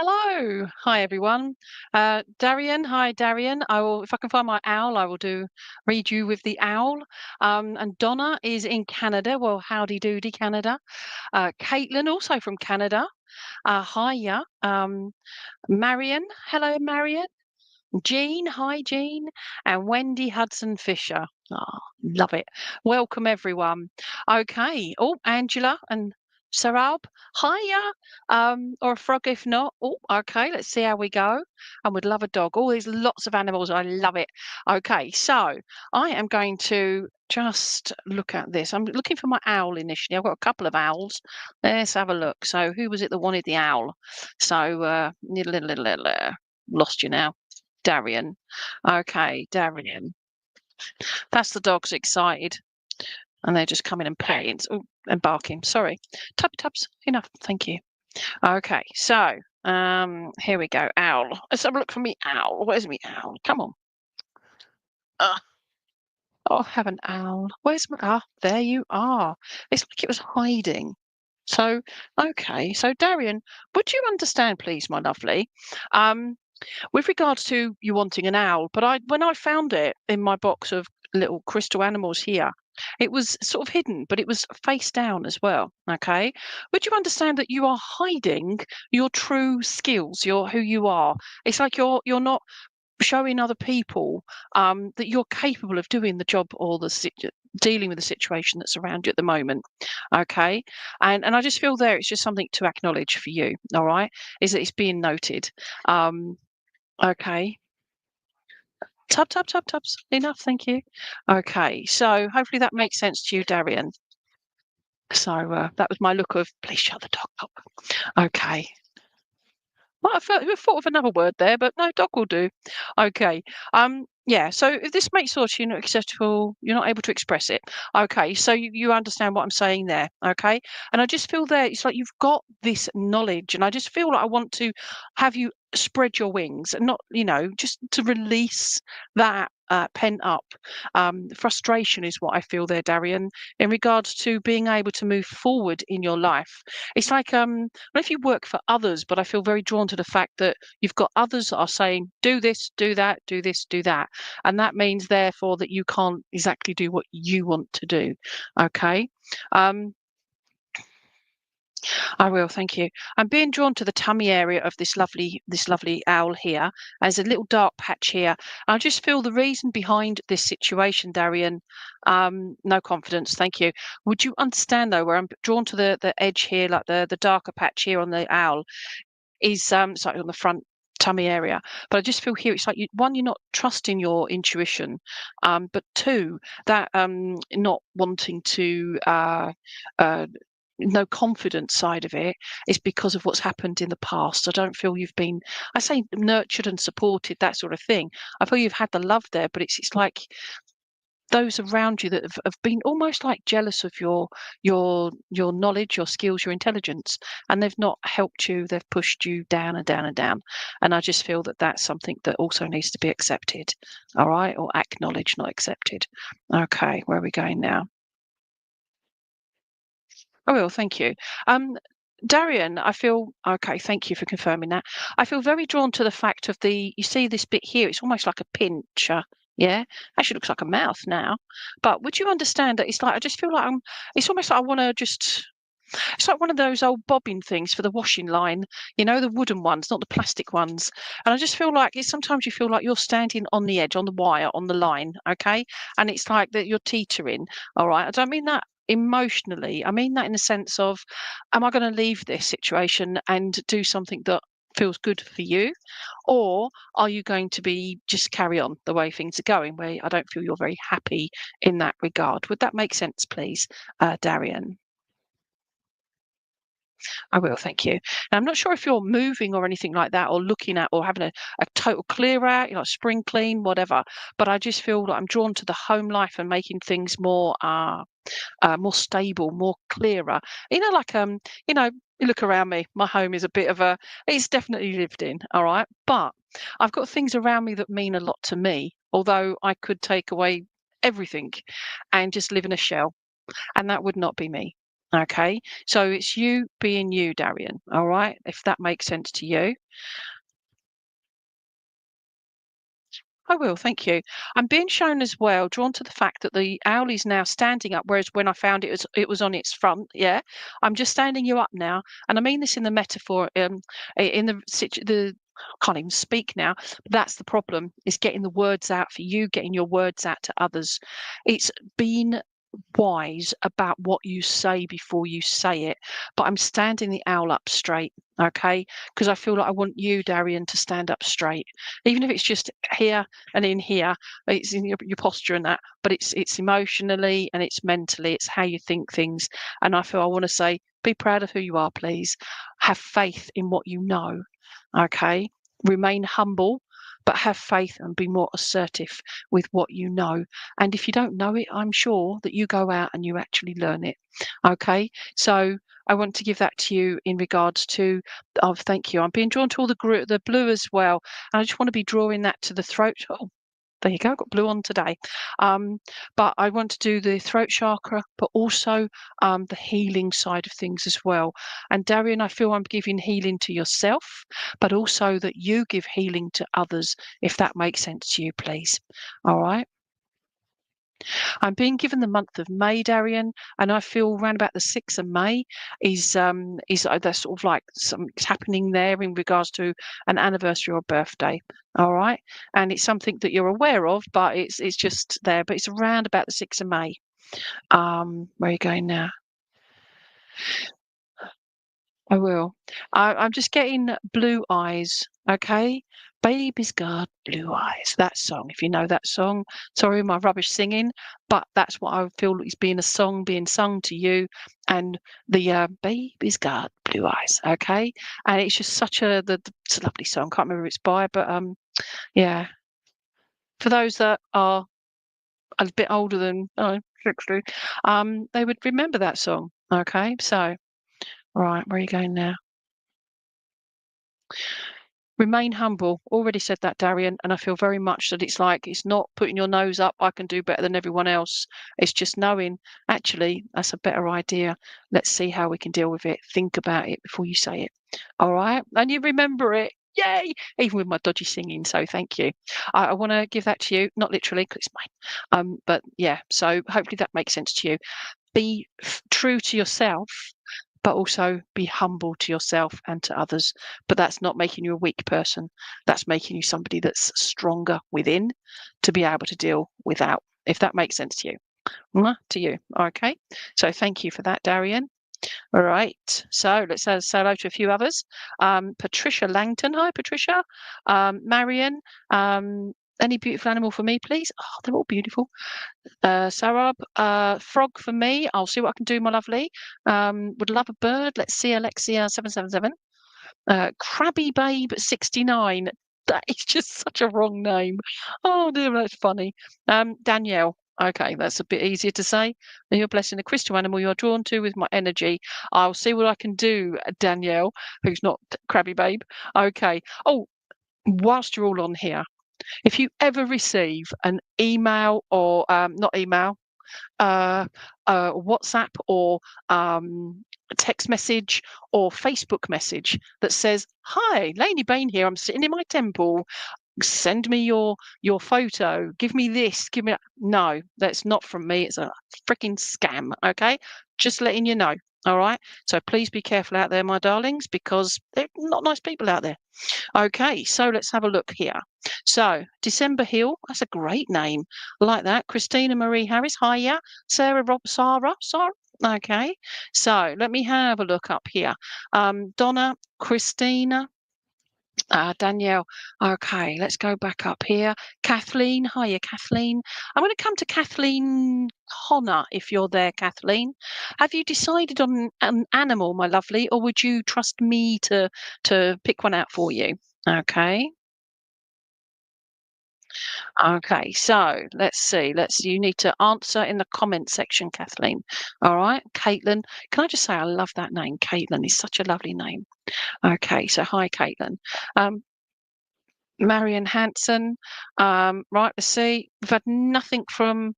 Hello. Hi, everyone. Darian. Hi, Darian. If I can find my owl, I will read you with the owl. And Donna is in Canada. Well, howdy doody, Canada. Caitlin, also from Canada. Hiya. Marion. Hello, Marion. Jean. Hi, Jean. And Wendy Hudson Fisher. Oh, love it. Welcome, everyone. Okay. Oh, Angela and Sarab. Hiya. Or a frog if not. Oh, okay. Let's see how we go. And would love a dog. Oh, there's lots of animals. I love it. Okay. So I am going to just look at this. I'm looking for my owl initially. I've got a couple of owls. Let's have a look. So who was it that wanted the owl? So, lost you now. Darian. Okay, Darian. That's the dogs excited. And they're just coming and playing and barking. Sorry. Tubby tubs. Enough. Thank you. Okay, so here we go. Owl. Let's have a look for me owl. Where's me owl? Come on. Oh, I have an owl. Where's my there you are. It's like it was hiding. So okay. So Darian, would you understand, please, my lovely? With regards to you wanting an owl, but when I found it in my box of little crystal animals here, it was sort of hidden, but it was face down as well. Okay. Would you understand that you are hiding your true skills, your who you are? It's like you're not showing other people that you're capable of doing the job or dealing with the situation that's around you at the moment. Okay. And I just feel there it's just something to acknowledge for you. All right. Is that it's being noted. Okay. Tubs. Enough, thank you. Okay, so hopefully that makes sense to you, Darian. So that was my look of please shut the dog up. Okay. Well, I thought of another word there, but no, dog will do. Okay. Yeah, so if this makes sure you're not acceptable, you're not able to express it. Okay, so you understand what I'm saying there. Okay. And I just feel there, it's like you've got this knowledge, and I just feel like I want to have you spread your wings and not, just to release that pent up frustration is what I feel there, Darian, in regards to being able to move forward in your life. It's like I don't know if you work for others, but I feel very drawn to the fact that you've got others that are saying, do this, do that, do this, do that. And that means therefore that you can't exactly do what you want to do. Okay. Um, I will, thank you. I'm being drawn to the tummy area of this lovely owl here. There's a little dark patch here. I just feel the reason behind this situation, Darian. No confidence, thank you. Would you understand though, where I'm drawn to the edge here, like the darker patch here on the owl, is sorry, on the front tummy area. But I just feel here it's like you're not trusting your intuition, but two, that not wanting to no confidence side of it is because of what's happened in the past. I don't feel you've been, I say, nurtured and supported, that sort of thing. I feel you've had the love there, but it's like those around you that have been almost like jealous of your knowledge, your skills, your intelligence, and they've not helped you. They've pushed you down and down and down. And I just feel that that's something that also needs to be accepted. All right, or acknowledged, not accepted. Okay, where are we going now? Oh, well, thank you. Darian, I feel okay. Thank you for confirming that. I feel very drawn to the fact of you see this bit here, it's almost like a pincher. Yeah, actually looks like a mouth now. But would you understand that it's like, I just feel like it's almost like I want to it's like one of those old bobbin things for the washing line, the wooden ones, not the plastic ones. And I just feel like sometimes you feel like you're standing on the edge, on the wire, on the line, okay? And it's like that you're teetering. All right. I don't mean that emotionally. I mean that in the sense of, am I going to leave this situation and do something that feels good for you? Or are you going to be just carry on the way things are going, where I don't feel you're very happy in that regard? Would that make sense, please, Darian? I will, thank you. Now, I'm not sure if you're moving or anything like that, or looking at, or having a total clear out, spring clean, whatever. But I just feel like I'm drawn to the home life and making things more stable, more clearer. Like you look around me. My home is a bit of it's definitely lived in, all right. But I've got things around me that mean a lot to me. Although I could take away everything and just live in a shell, and that would not be me. Okay, so it's you being you, Darian. All right, if that makes sense to you. I will, thank you. I'm being shown as well, drawn to the fact that the owl is now standing up, whereas when I found it was on its front. Yeah, I'm just standing you up now, and I mean this in the metaphor. In the I can't even speak now. That's the problem: is getting the words out for you, getting your words out to others. It's been wise about what you say before you say it, but I'm standing the owl up straight, okay? Because I feel like I want you, Darian, to stand up straight, even if it's just here and in here. It's in your posture and that, but it's emotionally and it's mentally. It's how you think things, and I feel I want to say, be proud of who you are, please. Have faith in what you know, okay? Remain humble, but have faith and be more assertive with what you know. And if you don't know it, I'm sure that you go out and you actually learn it. Okay. So I want to give that to you in regards to, oh, thank you. I'm being drawn to all the blue as well. And I just want to be drawing that to the throat. Oh, there you go. Got blue on today. But I want to do the throat chakra, but also the healing side of things as well. And Darian, I feel I'm giving healing to yourself, but also that you give healing to others, if that makes sense to you, please. All right. I'm being given the month of May, Darian, and I feel around about the 6th of May is there's sort of like something's happening there in regards to an anniversary or birthday. All right, and it's something that you're aware of, but it's just there. But it's around about the 6th of May. Where are you going now? I will. I'm just getting blue eyes. Okay. Baby's got blue eyes. That song, if you know that song. Sorry, my rubbish singing, but that's what I feel is being a song being sung to you. And the baby's got blue eyes. Okay. And it's just such it's a lovely song. Can't remember who it's by, but yeah. For those that are a bit older than 60, they would remember that song. Okay. So, right, where are you going now? Remain humble. Already said that, Darian, and I feel very much that it's like it's not putting your nose up, I can do better than everyone else. It's just knowing, actually, that's a better idea. Let's see how we can deal with it. Think about it before you say it. All right? And you remember it. Yay! Even with my dodgy singing, so thank you. I want to give that to you, not literally, because it's mine. But yeah, so hopefully that makes sense to you. Be true to yourself, but also be humble to yourself and to others. But that's not making you a weak person. That's making you somebody that's stronger within to be able to deal without, if that makes sense to you. To you. Okay. So thank you for that, Darian. All right. So let's say hello to a few others. Patricia Langton. Hi, Patricia. Marion. Any beautiful animal for me, please? Oh, they're all beautiful. Sarab, frog for me. I'll see what I can do, my lovely. Would love a bird. Let's see, Alexia 777. Crabby Babe 69. That is just such a wrong name. Oh dear, that's funny. Danielle. Okay, that's a bit easier to say. You're blessing the crystal animal you're drawn to with my energy. I'll see what I can do, Danielle, who's not Crabby Babe. Okay. Oh, whilst you're all on here, if you ever receive an email or not email, WhatsApp or a text message or Facebook message that says, "Hi, Lainey Baine here. I'm sitting in my temple. Send me your photo. Give me this. Give me that." No, that's not from me. It's a freaking scam. Okay, just letting you know. All right. So please be careful out there, my darlings, because they're not nice people out there. Okay, so let's have a look here. So, December Hill, that's a great name. I like that. Christina Marie Harris, hiya. Sarah. Okay, so let me have a look up here. Donna, Christina, Danielle. Okay, let's go back up here. Kathleen, hiya, Kathleen. I'm going to come to Kathleen Connor, if you're there, Kathleen. Have you decided on an animal, my lovely, or would you trust me to pick one out for you? Okay. Okay, so let's see. You need to answer in the comment section, Kathleen. All right, Caitlin. Can I just say I love that name? Caitlin is such a lovely name. Okay, so hi, Caitlin. Um, Marion Hanson. Right, let's see. We've had nothing from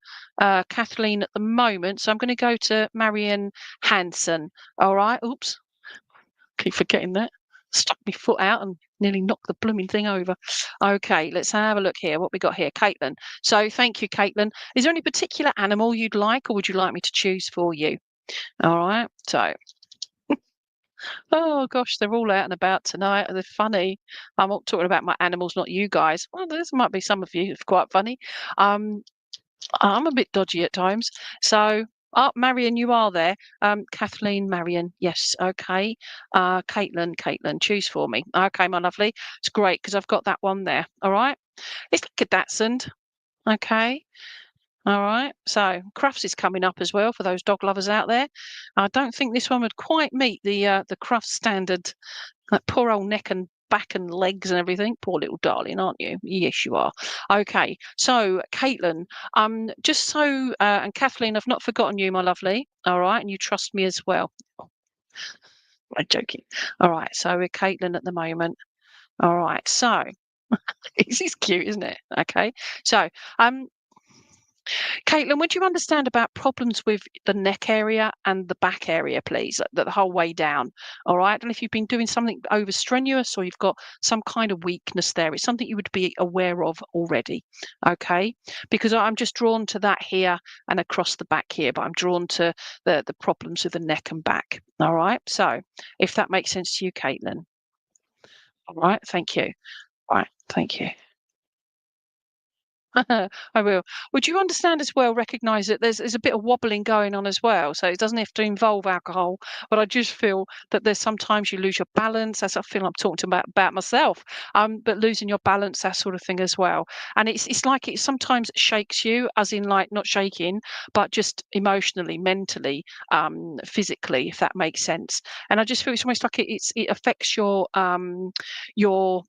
Kathleen at the moment, so I'm going to go to Marion Hanson. All right. Oops, keep forgetting that. Stuck my foot out and nearly knocked the blooming thing over. Okay, let's have a look here. What we got here, Caitlin. So thank you, Caitlin. Is there any particular animal you'd like, or would you like me to choose for you? All right. So, oh gosh, they're all out and about tonight. They're funny. I'm not talking about my animals, not you guys. Well, this might be some of you. It's quite funny. Um, I'm a bit dodgy at times. So, Marion, you are there. Kathleen, Marion, yes, okay. Caitlin, choose for me. Okay, my lovely. It's great because I've got that one there. All right. It's like a Dachshund. Okay. All right. So Crufts is coming up as well for those dog lovers out there. I don't think this one would quite meet the Crufts standard. That poor old neck and back and legs and everything. Poor little darling, aren't you? Yes, you are. Okay. So Caitlin, just so and Kathleen, I've not forgotten you, my lovely. All right, and you trust me as well. I'm joking. All right. So we're Caitlin at the moment. All right. So this is cute, isn't it? Okay. So Caitlin, would you understand about problems with the neck area and the back area, please, the whole way down? All right. And if you've been doing something over strenuous or you've got some kind of weakness there, it's something you would be aware of already. Okay. Because I'm just drawn to that here and across the back here, but I'm drawn to the problems with the neck and back. All right. So if that makes sense to you, Caitlin. All right. Thank you. All right. Thank you. I will. Would you understand as well, recognise that there's a bit of wobbling going on as well. So it doesn't have to involve alcohol, but I just feel that there's sometimes you lose your balance, as I feel I'm talking about myself. But losing your balance, that sort of thing as well. And it's like it sometimes shakes you, as in like not shaking, but just emotionally, mentally, physically, if that makes sense. And I just feel it's almost like it affects your your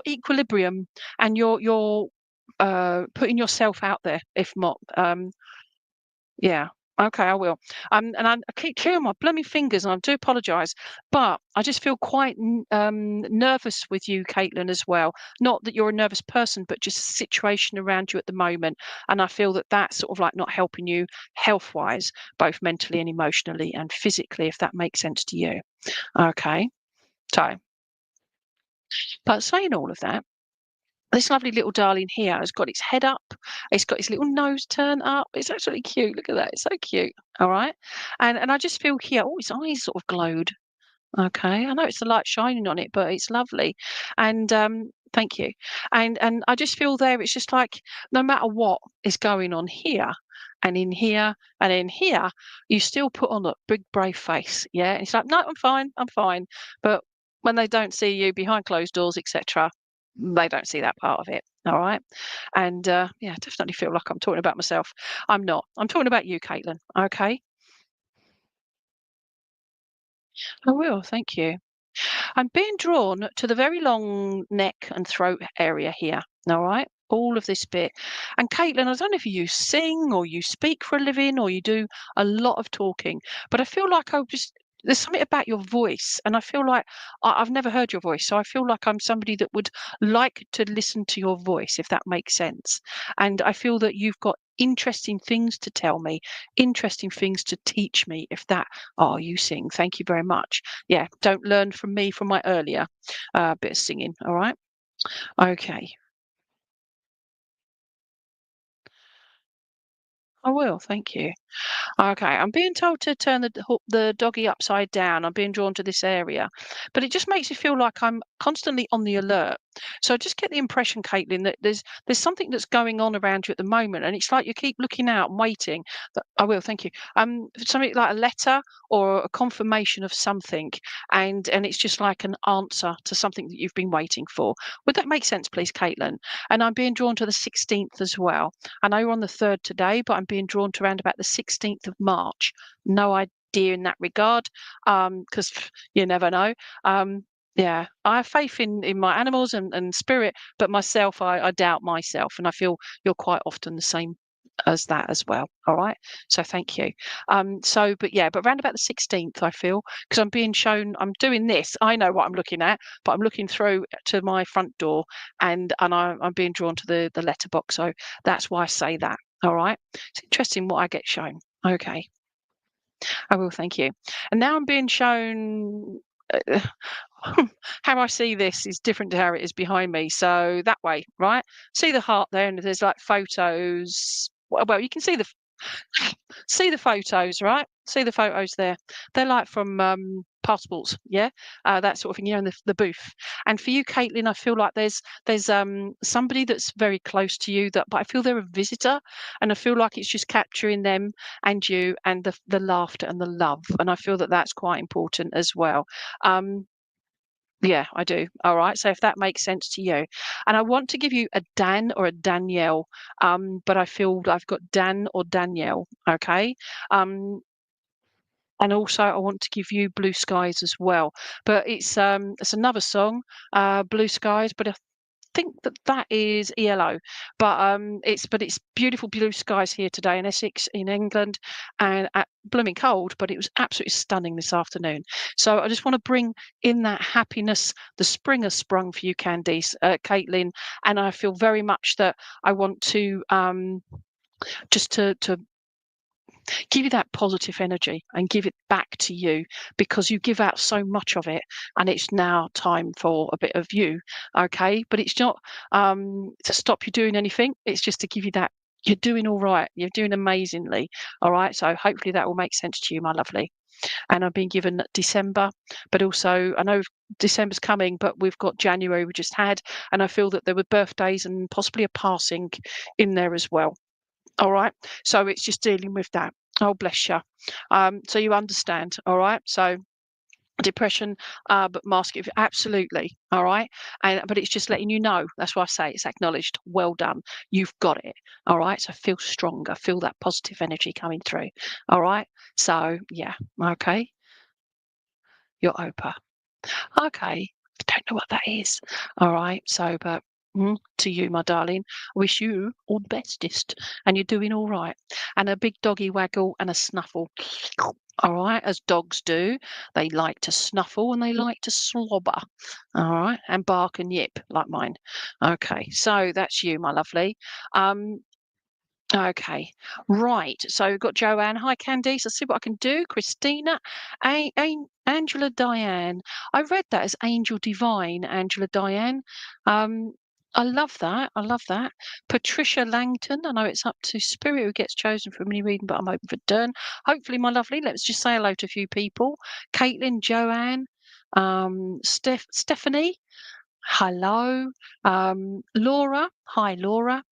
equilibrium and your putting yourself out there, if not. Yeah. Okay, I will. And I keep clearing my blooming fingers, and I do apologise, but I just feel quite nervous with you, Caitlin, as well. Not that you're a nervous person, but just a situation around you at the moment, and I feel that that's sort of like not helping you health-wise, both mentally and emotionally and physically, if that makes sense to you. Okay. So, but saying all of that, this lovely little darling here has got its head up. It's got its little nose turned up. It's actually cute. Look at that. It's so cute. All right. And I just feel here, oh, its eyes sort of glowed. Okay. I know it's the light shining on it, but it's lovely. And thank you. And I just feel there, it's just like no matter what is going on here and in here and in here, you still put on a big brave face. Yeah. And it's like, no, I'm fine. I'm fine. But when they don't see you behind closed doors, etc., they don't see that part of it. All right. And yeah, I definitely feel like I'm talking about myself. I'm not. I'm talking about you, Caitlin. Okay. I will. Thank you. I'm being drawn to the very long neck and throat area here. All right. All of this bit. And Caitlin, I don't know if you sing or you speak for a living or you do a lot of talking, but I feel like there's something about your voice. And I feel like I've never heard your voice. So I feel like I'm somebody that would like to listen to your voice, if that makes sense. And I feel that you've got interesting things to tell me, interesting things to teach me, if that, oh, you sing. Thank you very much. Yeah, don't learn from me from my earlier bit of singing. All right. Okay. I will. Thank you. Okay, I'm being told to turn the doggy upside down. I'm being drawn to this area, but it just makes me feel like I'm constantly on the alert. So I just get the impression, Caitlin, that there's something that's going on around you at the moment, and it's like you keep looking out and waiting. That I will, thank you. For something like a letter or a confirmation of something, and it's just like an answer to something that you've been waiting for. Would that make sense, please, Caitlin? And I'm being drawn to the 16th as well. I know we're on the 3rd today, but I'm being drawn to around about the 16th of March. No idea in that regard, because you never know. Yeah, I have faith in my animals and spirit, but myself, I doubt myself, and I feel you're quite often the same as that as well. All right. So thank you. But round about the 16th, I feel, because I'm being shown, I'm doing this. I know what I'm looking at, but I'm looking through to my front door, and I'm being drawn to the letterbox. So that's why I say that. All right. It's interesting what I get shown. Okay. I will. Thank you. And now I'm being shown. Uh, how I see this is different to how it is behind me. So that way, right? See the heart there, and there's like photos. Well, you can see the photos, right? See the photos there. They're like from passports, yeah, that sort of thing, in the booth. And for you, Caitlin, I feel like there's somebody that's very close to you but I feel they're a visitor, and I feel like it's just capturing them and you and the laughter and the love, and I feel that that's quite important as well. Um, yeah, I do. All right. So if that makes sense to you. And I want to give you a Dan or a Danielle, but I feel I've got Dan or Danielle. Okay. Um, and also I want to give you Blue Skies as well. But it's another song, Blue Skies, but I think that is ELO, but it's beautiful blue skies here today in Essex, in England, and at blooming cold, but it was absolutely stunning this afternoon. So I just want to bring in that happiness. The spring has sprung for you, Candice, Caitlin, and I feel very much that I want to just to give you that positive energy and give it back to you, because you give out so much of it, and it's now time for a bit of you. Okay, but it's not to stop you doing anything, it's just to give you that you're doing all right, you're doing amazingly. All right, so hopefully that will make sense to you, my lovely. And I've been given December, but also I know December's coming, but we've got January we just had, and I feel that there were birthdays and possibly a passing in there as well. All right. So it's just dealing with that. Oh, bless you. So you understand. All right. So depression, but mask it absolutely. All right. But it's just letting you know. That's why I say it's acknowledged. Well done. You've got it. All right. So feel stronger. Feel that positive energy coming through. All right. So yeah. Okay. You're Oprah. Okay. I don't know what that is. All right. So, but to you, my darling, I wish you all the bestest, and you're doing all right. And a big doggy waggle and a snuffle. All right, as dogs do. They like to snuffle and they like to slobber. All right, and bark and yip like mine. Okay, so that's you, my lovely. Um, Okay, right. So we've got Joanne. Hi, Candice. I'll see what I can do. Christina, Angela Diane. I read that as Angel Divine, Angela Diane. Um, I love that. I love that. Patricia Langton. I know it's up to Spirit who gets chosen for a mini reading, but I'm hoping for Dern. Hopefully, my lovely. Let's just say hello to a few people. Caitlin, Joanne, Stephanie. Hello. Laura. Hi, Laura.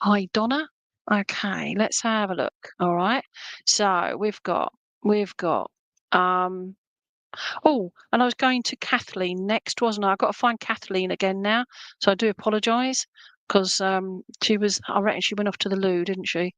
Hi, Donna. Okay, let's have a look. All right. So we've got um oh, and I was going to Kathleen next, wasn't I? I've got to find Kathleen again now. So I do apologise, because she was, I reckon she went off to the loo, didn't she?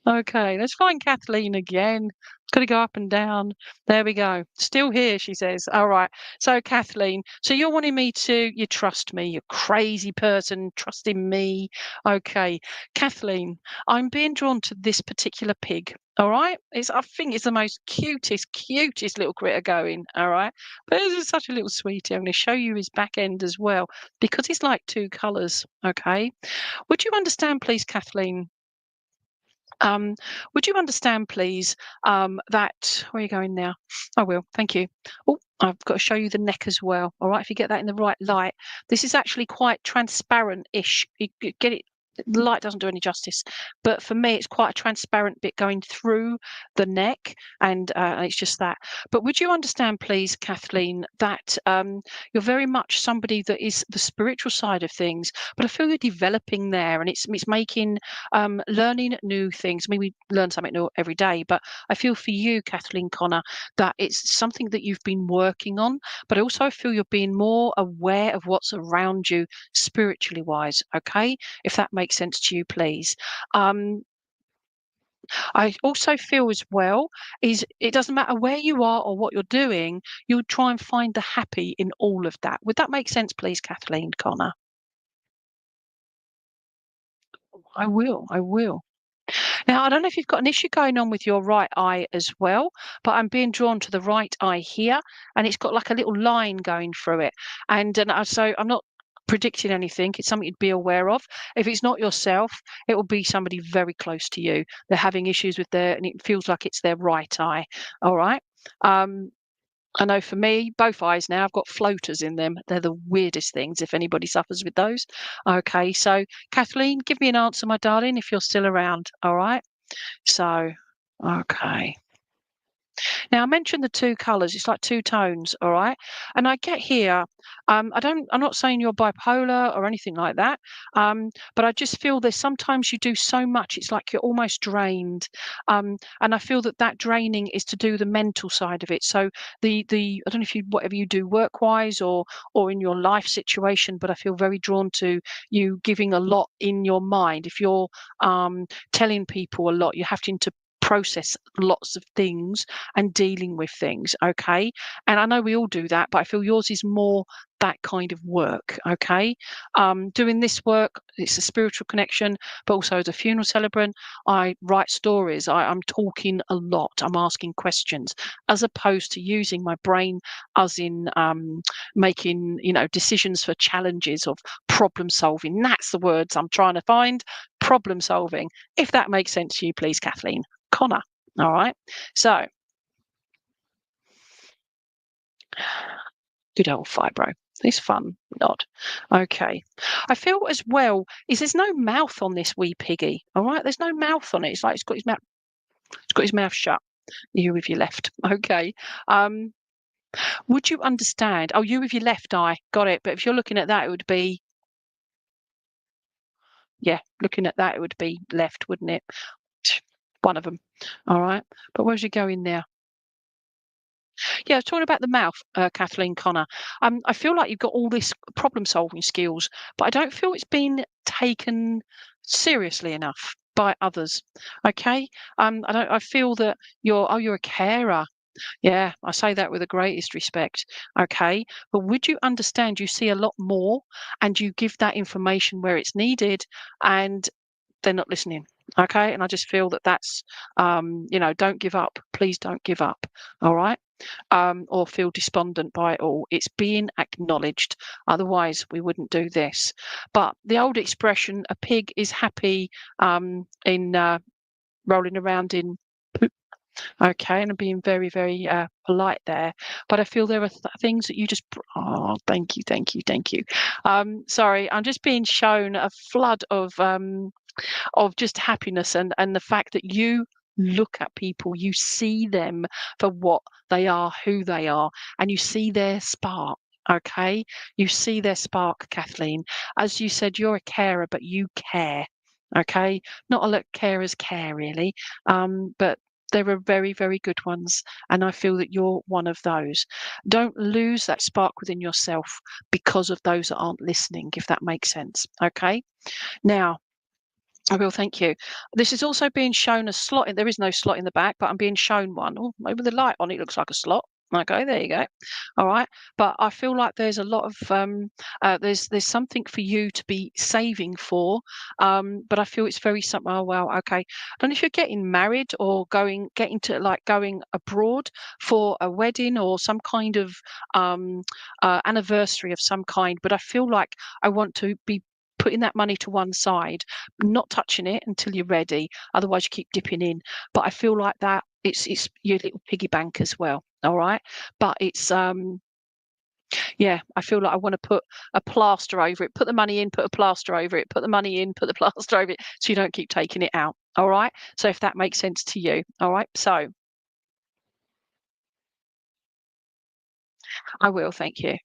Okay, let's find Kathleen again. Got to go up and down. There we go. Still here, she says. All right. So, Kathleen, so you're wanting me to, you trust me, you crazy person, trusting me. Okay. Kathleen, I'm being drawn to this particular pig. All right. I think it's the most cutest little critter going. All right. But this is such a little sweetie. I'm going to show you his back end as well, because he's like two colours. Okay. Would you understand, please, Kathleen? Um, would you understand, please, that where are you going now? I will, thank you. Oh, I've got to show you the neck as well. All right, if you get that in the right light, this is actually quite transparent-ish. You get it. The light doesn't do any justice, but for me, it's quite a transparent bit going through the neck, and it's just that. But would you understand, please, Kathleen, that you're very much somebody that is the spiritual side of things, but I feel you're developing there, and it's making learning new things. I mean, we learn something new every day, but I feel for you, Kathleen Connor, that it's something that you've been working on, but also I feel you're being more aware of what's around you spiritually wise. Okay, if that makes sense to you, please. I also feel as well is it doesn't matter where you are or what you're doing, you'll try and find the happy in all of that. Would that make sense, please, Kathleen Connor? I will. I will. Now, I don't know if you've got an issue going on with your right eye as well, but I'm being drawn to the right eye here, and it's got like a little line going through it. So I'm not predicting anything. It's something to be aware of. If it's not yourself, it will be somebody very close to you. They're having issues with and it feels like it's their right eye. All right. I know for me, both eyes now, I've got floaters in them. They're the weirdest things if anybody suffers with those. Okay, so Kathleen, give me an answer, my darling, if you're still around. All right. So, okay. Now I mentioned the two colours, it's like two tones, all right? And I get here, I'm not saying you're bipolar or anything like that, but I just feel there's sometimes you do so much, it's like you're almost drained. And I feel that that draining is to do the mental side of it. So the I don't know if you whatever you do work-wise or in your life situation, but I feel very drawn to you giving a lot in your mind. If you're telling people a lot, you're having to process lots of things and dealing with things, okay? And I know we all do that, but I feel yours is more that kind of work, okay? Doing this work, it's a spiritual connection, but also as a funeral celebrant, I write stories. I'm talking a lot. I'm asking questions, as opposed to using my brain as in making, decisions for challenges of problem solving. That's the words I'm trying to find. Problem solving. If that makes sense to you, please, Kathleen. Connor. All right. So, good old fibro. It's fun, not. Okay. I feel as well is there's no mouth on this wee piggy. All right. There's no mouth on it. It's like it's got his mouth shut. You with your left. Okay. Would you understand? Oh, you with your left eye. Got it. But if you're looking at that, it would be looking at that, it would be left, wouldn't it? One of them. All right. But where's you going now? Yeah, talking about the mouth, Kathleen Connor. I feel like you've got all this problem-solving skills, but I don't feel it's been taken seriously enough by others. Okay, I feel that you're a carer. Yeah, I say that with the greatest respect. Okay, but would you understand? You see a lot more, and you give that information where it's needed, and they're not listening. Okay, and I just feel that that's, don't give up. Please don't give up. All right. Or feel despondent by it all. It's being acknowledged. Otherwise, we wouldn't do this. But the old expression, a pig is happy in rolling around in poop. Okay, and I'm being very, very polite there. But I feel there are things that you just, oh, thank you, thank you, thank you. Sorry, I'm just being shown a flood of just happiness and the fact that you look at people, you see them for what they are, who they are, and you see their spark. Okay, you see their spark, Kathleen. As you said, you're a carer, but you care. Okay, not a lot of carers care really, but there are very, very good ones, and I feel that you're one of those. Don't lose that spark within yourself because of those that aren't listening, if that makes sense. Okay, now I will, thank you. This is also being shown a slot. There is no slot in the back, but I'm being shown one. Oh, maybe the light on it looks like a slot. Okay, there you go. All right, but I feel like there's a lot of there's something for you to be saving for, but I feel it's very something. Oh wow, okay. I don't know if you're getting married or getting to like going abroad for a wedding or some kind of anniversary of some kind, but I feel like I want to be putting that money to one side, not touching it until you're ready. Otherwise, you keep dipping in. But I feel like that it's your little piggy bank as well. All right, but it's yeah. I feel like I want to put a plaster over it. Put the money in, put a plaster over it. Put the money in, put the plaster over it, so you don't keep taking it out. All right. So if that makes sense to you, all right. So I will. Thank you.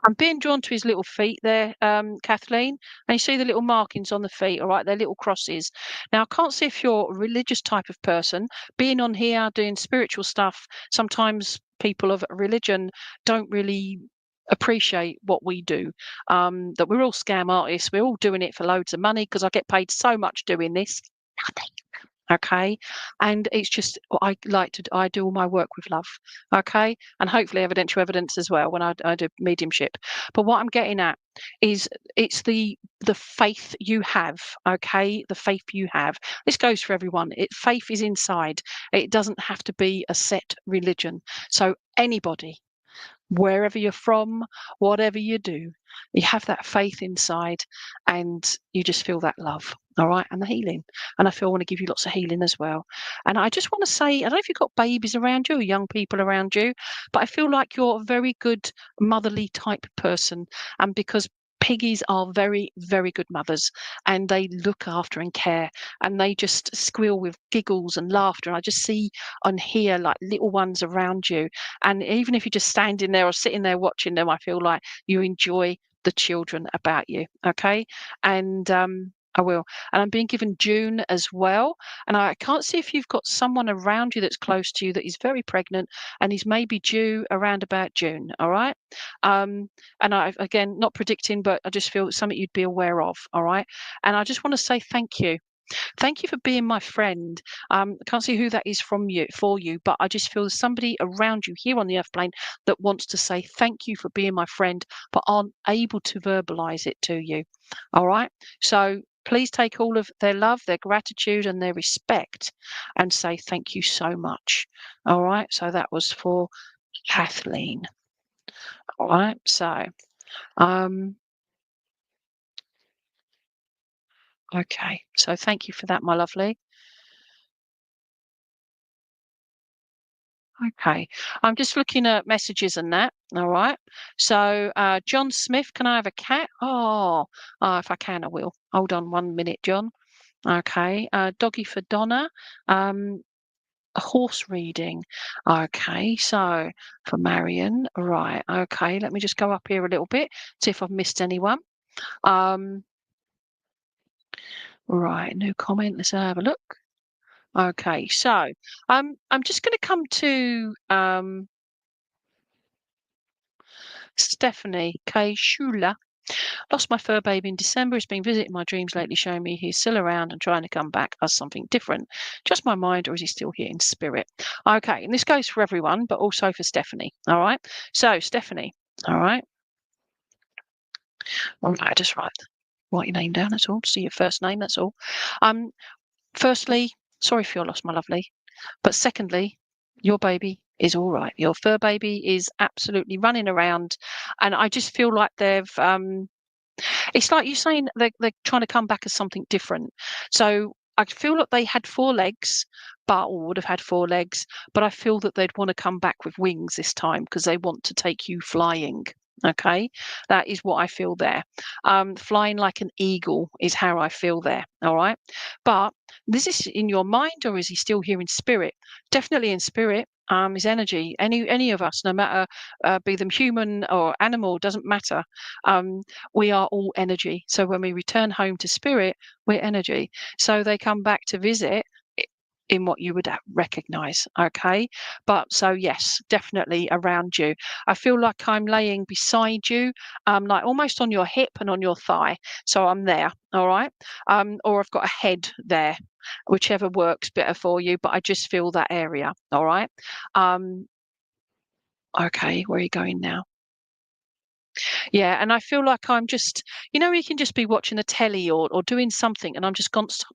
I'm being drawn to his little feet there, Kathleen. And you see the little markings on the feet, all right? They're little crosses. Now, I can't see if you're a religious type of person. Being on here doing spiritual stuff, sometimes people of religion don't really appreciate what we do. That we're all scam artists. We're all doing it for loads of money because I get paid so much doing this. Nothing. okay? And it's just I do all my work with love, okay? And hopefully evidential evidence as well when I do mediumship. But what I'm getting at is it's the faith you have, okay? The faith you have. This goes for everyone. Faith is inside. It doesn't have to be a set religion. So anybody, wherever you're from, whatever you do, you have that faith inside and you just feel that love. All right. And the healing. And I feel I want to give you lots of healing as well. And I just want to say, I don't know if you've got babies around you or young people around you, but I feel like you're a very good motherly type person. And because piggies are very, very good mothers and they look after and care and they just squeal with giggles and laughter. And I just see and hear like little ones around you. And even if you're just standing there or sitting there watching them, I feel like you enjoy the children about you. Okay. And I will. And I'm being given June as well. And I can't see if you've got someone around you that's close to you that is very pregnant and is maybe due around about June. All right. And I, again, not predicting, but I just feel it's something you'd be aware of. All right. And I just want to say thank you. Thank you for being my friend. I can't see who that is from you for you, but I just feel there's somebody around you here on the earth plane that wants to say thank you for being my friend, but aren't able to verbalize it to you. All right. So please take all of their love, their gratitude, and their respect and say thank you so much. All right. So that was for Kathleen. All right. So um okay. So thank you for that, my lovely. Okay. I'm just looking at messages and that. All right. So, John Smith, can I have a cat? If I can, I will. Hold on 1 minute, John. Okay. Doggy for Donna. Um, horse reading. Okay. So for Marion. Right. Okay. Let me just go up here a little bit, see if I've missed anyone. Um, right. New comment. Let's have a look. Okay. So, I'm just going to come to, Stephanie K. Schuler. Lost my fur baby in December. He's been visiting my dreams lately, showing me he's still around and trying to come back as something different. Just my mind, or is he still here in spirit? Okay, and this goes for everyone, but also for Stephanie. All right. So, Stephanie, all right. All right, just write your name down, that's all. See your first name, that's all. Um, firstly, sorry for your loss, my lovely. But secondly, your baby is all right. Your fur baby is absolutely running around. And I just feel like it's like you're saying they're trying to come back as something different. So I feel like they had 4 legs, or would have had 4 legs, but I feel that they'd want to come back with wings this time because they want to take you flying. Okay, that is what I feel there. Flying like an eagle is how I feel there. All right, but this is in your mind, or is he still here in spirit? Definitely in spirit. His energy. Any of us, no matter be them human or animal, doesn't matter. We are all energy. So when we return home to spirit, we're energy. So they come back to visit in what you would recognize. Okay. But so, yes, definitely around you. I feel like I'm laying beside you, like almost on your hip and on your thigh. So I'm there. All right. Or I've got a head there, whichever works better for you. But I just feel that area. All right. Um, okay. Where are you going now? Yeah, and I feel like I'm just, you can just be watching the telly or doing something, and I'm just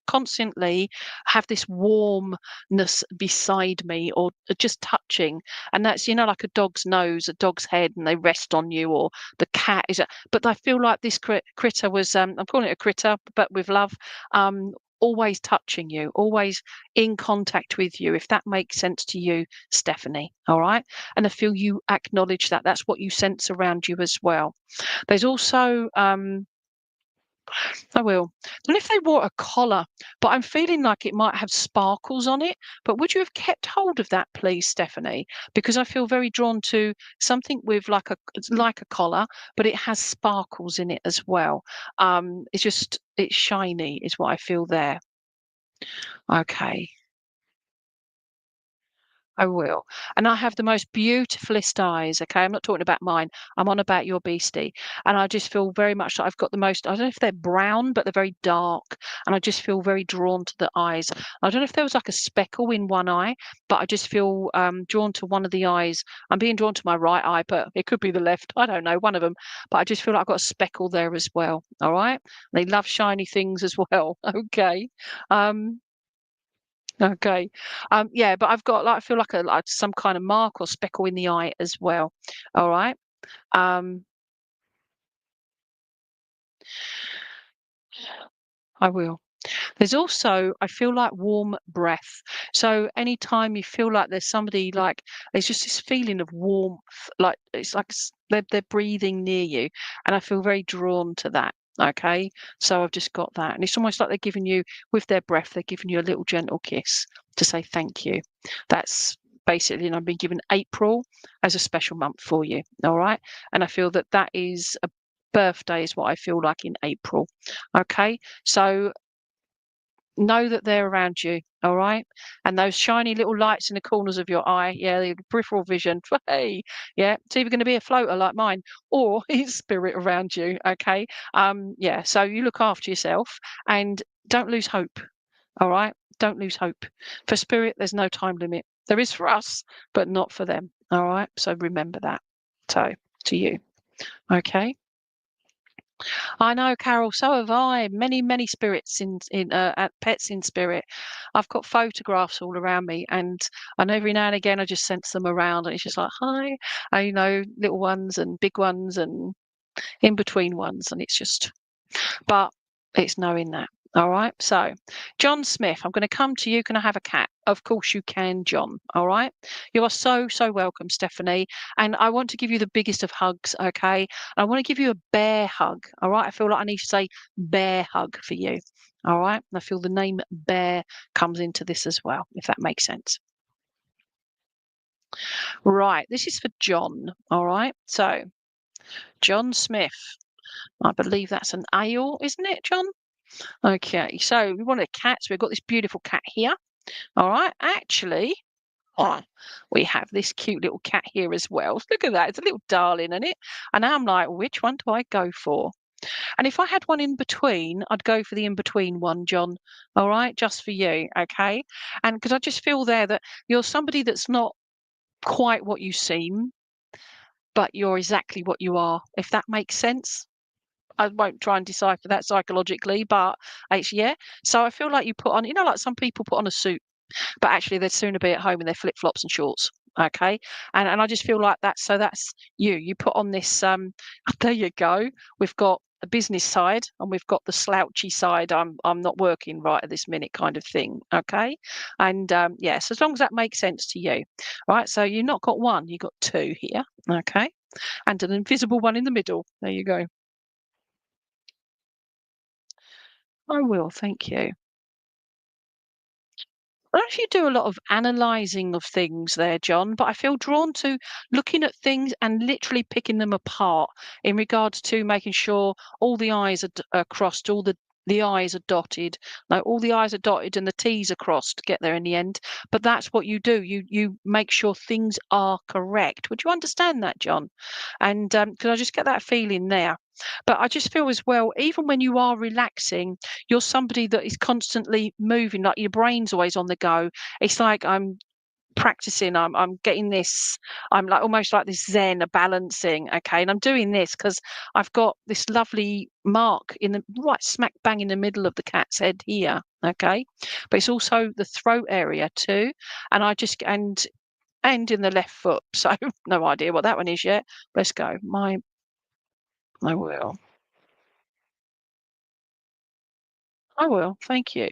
constantly have this warmness beside me or just touching. And that's, like a dog's nose, a dog's head, and they rest on you, or the cat is. But I feel like this critter was, I'm calling it a critter, but with love, always touching you, always in contact with you, if that makes sense to you, Stephanie. All right. And I feel you acknowledge that. That's what you sense around you as well. There's also, I will. And if they wore a collar, but I'm feeling like it might have sparkles on it. But would you have kept hold of that, please, Stephanie? Because I feel very drawn to something with it's like a collar, but it has sparkles in it as well. It's shiny, is what I feel there. Okay. I will. And I have the most beautifulest eyes, okay? I'm not talking about mine. I'm on about your beastie. And I just feel very much like I've got the most, I don't know if they're brown, but they're very dark. And I just feel very drawn to the eyes. I don't know if there was like a speckle in one eye, but I just feel drawn to one of the eyes. I'm being drawn to my right eye, but it could be the left. I don't know, one of them. But I just feel like I've got a speckle there as well. All right. They love shiny things as well. Okay. Um, Okay. Yeah, but I've got like I feel like some kind of mark or speckle in the eye as well. All right. Um, I will. There's also I feel like warm breath. So anytime you feel like there's somebody like there's just this feeling of warmth, like it's like they're breathing near you, and I feel very drawn to that. Okay, so I've just got that, and it's almost like they're giving you with their breath, they're giving you a little gentle kiss to say thank you. That's basically, and I've been given April as a special month for you. All right, and I feel that that is a birthday is what I feel like in April. Okay, so know that they're around you, all right? And those shiny little lights in the corners of your eye, yeah, the peripheral vision, hey, yeah, it's either going to be a floater like mine or it's spirit around you, okay? Yeah, so you look after yourself and don't lose hope, all right? Don't lose hope. For spirit, there's no time limit. There is for us, but not for them, all right? So remember that. So to you, okay? I know, Carol. So have I. Many, many spirits pets in spirit. I've got photographs all around me, and every now and again I just sense them around, and it's just like hi, little ones and big ones and in between ones, and it's just but it's knowing that. All right. So, John Smith, I'm going to come to you. Can I have a cat? Of course you can, John. All right. You are so, so welcome, Stephanie. And I want to give you the biggest of hugs. Okay. I want to give you a bear hug. All right. I feel like I need to say bear hug for you. All right. And I feel the name bear comes into this as well, if that makes sense. Right. This is for John. All right. So, John Smith. I believe that's an ale, isn't it, John? Okay, so we wanted a cat, so we've got this beautiful cat here. All right, actually, oh, we have this cute little cat here as well. Look at that, it's a little darling, isn't it? And now I'm like, which one do I go for? And if I had one in between, I'd go for the in between one, John. All right, just for you, okay? And because I just feel there that you're somebody that's not quite what you seem, but you're exactly what you are, if that makes sense. I won't try and decipher that psychologically, but it's yeah. So I feel like you put on, like some people put on a suit, but actually they'd sooner be at home in their flip flops and shorts. Okay, and I just feel like that. So that's you. You put on this. There you go. We've got the business side and we've got the slouchy side. I'm not working right at this minute, kind of thing. Okay, and yes, as long as that makes sense to you, right? So you've not got one, you've got two here. Okay, and an invisible one in the middle. There you go. I will, thank you. I actually do a lot of analysing of things there, John, but I feel drawn to looking at things and literally picking them apart in regards to making sure all the I's are crossed, all the I's are dotted, like all the I's are dotted and the T's are crossed to get there in the end. But that's what you do. You make sure things are correct. Would you understand that, John? And because I just get that feeling there. But I just feel as well, even when you are relaxing, you're somebody that is constantly moving, like your brain's always on the go. It's like I'm practicing, I'm getting this, I'm like almost like this zen, a balancing, okay, and I'm doing this because I've got this lovely mark in the right smack bang in the middle of the cat's head here, okay, but it's also the throat area too, and I just and in the left foot, so no idea what that one is yet. Let's go. I will. I will. Thank you.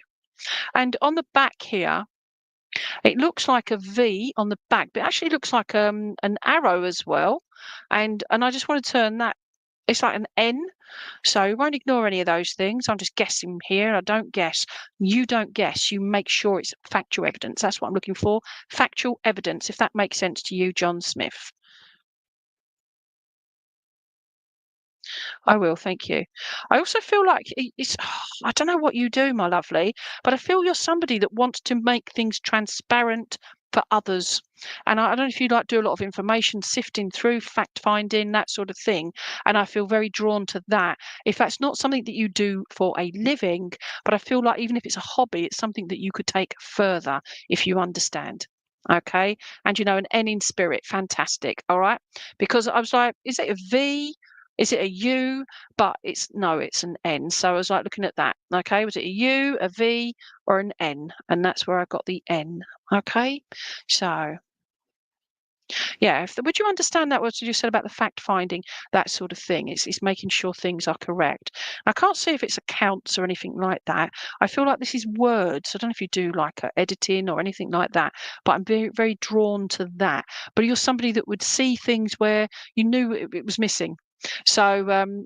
And on the back here, it looks like a V on the back, but it actually looks like an arrow as well. And I just want to turn that. It's like an N, so we won't ignore any of those things. I'm just guessing here. I don't guess. You don't guess. You make sure it's factual evidence. That's what I'm looking for. Factual evidence, if that makes sense to you, John Smith. I will, thank you. I also feel like it's, I don't know what you do, my lovely, but I feel you're somebody that wants to make things transparent for others. And I don't know if you like do a lot of information sifting through, fact finding, that sort of thing. And I feel very drawn to that. If that's not something that you do for a living, but I feel like even if it's a hobby, it's something that you could take further if you understand. Okay. And an N in spirit, fantastic. All right. Because I was like, is it a V? Is it a U? But it's an N. So I was like looking at that. Okay. Was it a U, a V, or an N? And that's where I got the N. Okay. So yeah, would you understand that what you said about the fact finding, that sort of thing? It's making sure things are correct. I can't see if it's accounts or anything like that. I feel like this is words. I don't know if you do like editing or anything like that, but I'm very, very drawn to that. But you're somebody that would see things where you knew it was missing. So when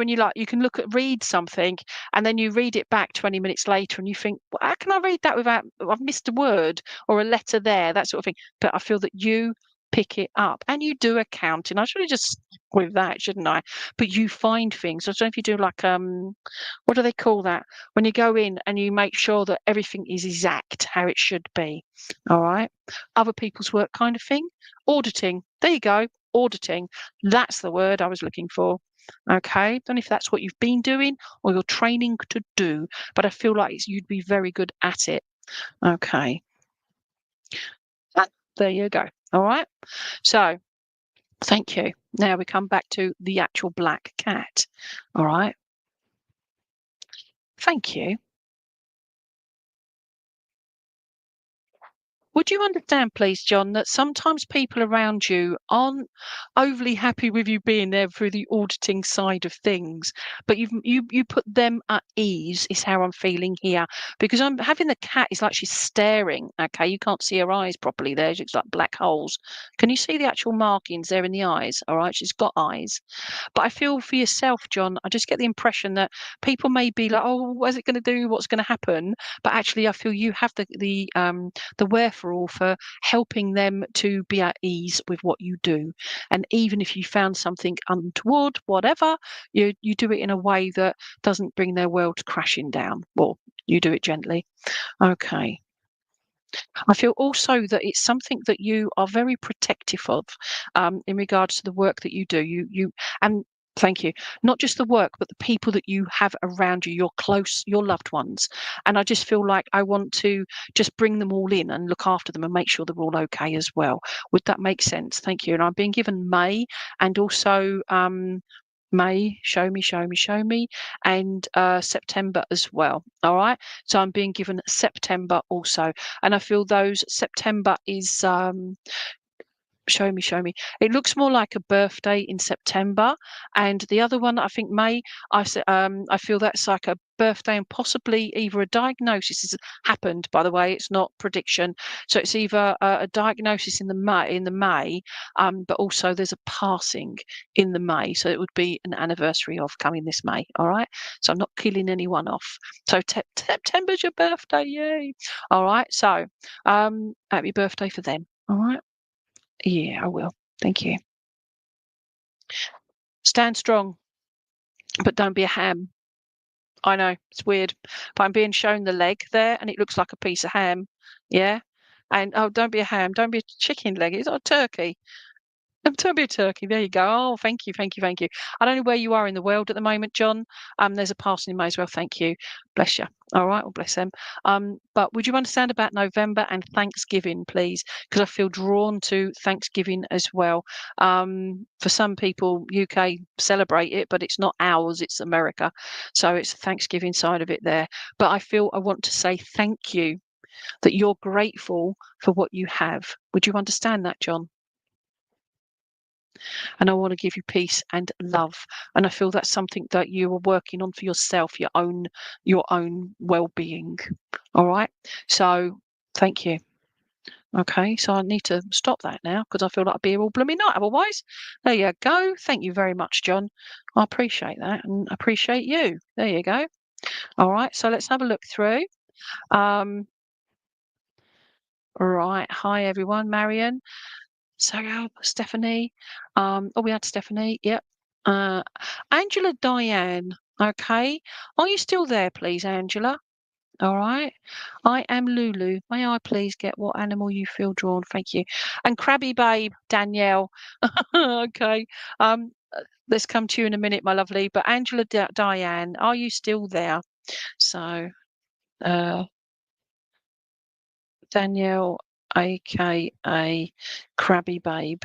you can read something and then you read it back 20 minutes later and you think, well, how can I read that without I've missed a word or a letter there, that sort of thing. But I feel that you pick it up and you do accounting. I should have just stuck with that, shouldn't I? But you find things. I don't know if you do like what do they call that? When you go in and you make sure that everything is exact how it should be. All right. Other people's work kind of thing. Auditing. There you go. Auditing. That's the word I was looking for. Okay. Don't know if that's what you've been doing or you're training to do, but I feel like you'd be very good at it. Okay. There you go. All right. So thank you. Now we come back to the actual black cat. All right. Thank you. Would you understand, please, John, that sometimes people around you aren't overly happy with you being there through the auditing side of things, but you put them at ease is how I'm feeling here, because I'm having the cat is like she's staring. Okay, you can't see her eyes properly there. She's like black holes. Can you see the actual markings there in the eyes? All right, she's got eyes. But I feel for yourself, John, I just get the impression that people may be like, oh, what's it going to do? What's going to happen? But actually, I feel you have the wherefore for helping them to be at ease with what you do. And even if you found something untoward, whatever, you do it in a way that doesn't bring their world crashing down. Well, you do it gently. Okay. I feel also that it's something that you are very protective of in regards to the work that you do. And thank you. Not just the work, but the people that you have around you, your loved ones. And I just feel like I want to just bring them all in and look after them and make sure they're all okay as well. Would that make sense? Thank you. And I'm being given May and also May, show me, and September as well. All right. So I'm being given September also. And I feel those September is show me. It looks more like a birthday in September, and the other one I think May. I feel that's like a birthday and possibly either a diagnosis has happened. By the way, it's not prediction, so it's either a diagnosis in the May, but also there's a passing in the May, so it would be an anniversary of coming this May. All right, so I'm not killing anyone off. So September's your birthday, yay! All right, so happy birthday for them. All right. Yeah, I will. Thank you. Stand strong, but don't be a ham. I know, it's weird, but I'm being shown the leg there and it looks like a piece of ham. Yeah. And oh, don't be a ham. Don't be a chicken leg. It's not a turkey. Don't be a turkey. There you go. Oh, thank you. I don't know where you are in the world at the moment, John. There's a passing in May as well. Thank you. Bless you. All right. Well, bless them. But would you understand about November and Thanksgiving, please? Because I feel drawn to Thanksgiving as well. For some people, UK celebrate it, but it's not ours. It's America. So it's the Thanksgiving side of it there. But I want to say thank you that you're grateful for what you have. Would you understand that, John? And I want to give you peace and love. And I feel that's something that you are working on for yourself, your own well-being. All right. So thank you. Okay, so I need to stop that now because I feel like I'll be here all blooming night otherwise. There you go. Thank you very much, John. I appreciate that and appreciate you. There you go. All right, so let's have a look through. Right. Hi everyone, Marion. So Stephanie. We had Stephanie. Yep. Angela Diane. Okay. Are you still there, please, Angela? All right. I am Lulu. May I please get what animal you feel drawn? Thank you. And Crabby Babe, Danielle. Okay. Let's come to you in a minute, my lovely. But Angela Diane, are you still there? So, uh, Danielle, aka Crabby Babe.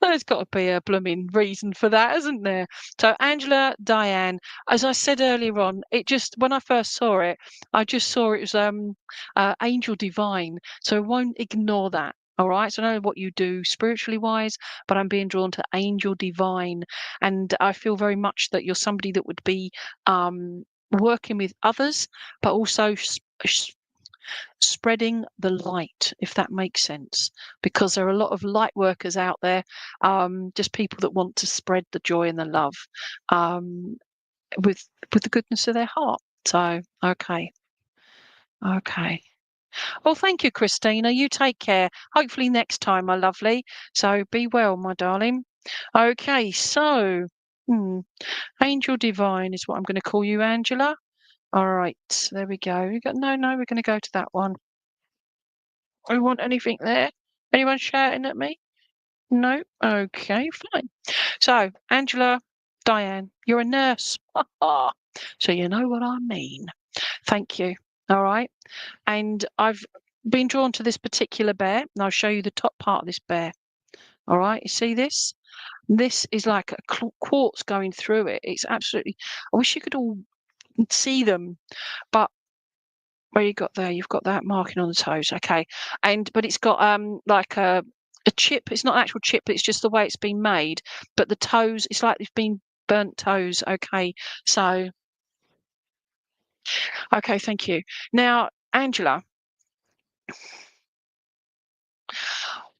There's got to be a blooming reason for that, isn't there? So, Angela Diane, as I said earlier on, it just when I first saw it, I just saw it as Angel Divine. So I won't ignore that. All right. So I know what you do spiritually wise, but I'm being drawn to Angel Divine, and I feel very much that you're somebody that would be working with others, but also spreading the light, if that makes sense, because there are a lot of light workers out there, just people that want to spread the joy and the love um, with the goodness of their heart. So, okay, okay. Well, thank you, Christina. You take care. Hopefully next time, my lovely. So be well, my darling. Okay, so Angel Divine is what I'm going to call you, Angela. All right, there we go. No, we're going to go to that one. I want anything there? Anyone shouting at me? No? Okay, fine. So, Angela, Diane, you're a nurse. So you know what I mean. Thank you. All right. And I've been drawn to this particular bear, and I'll show you the top part of this bear. All right. You see this? This is like a quartz going through it. It's absolutely, I wish you could all see them, but where you got there, you've got that marking on the toes, okay. But it's got like a chip. It's not an actual chip, but it's just the way it's been made. But the toes, it's like they've been burnt toes, okay. So okay, thank you. Now, Angela,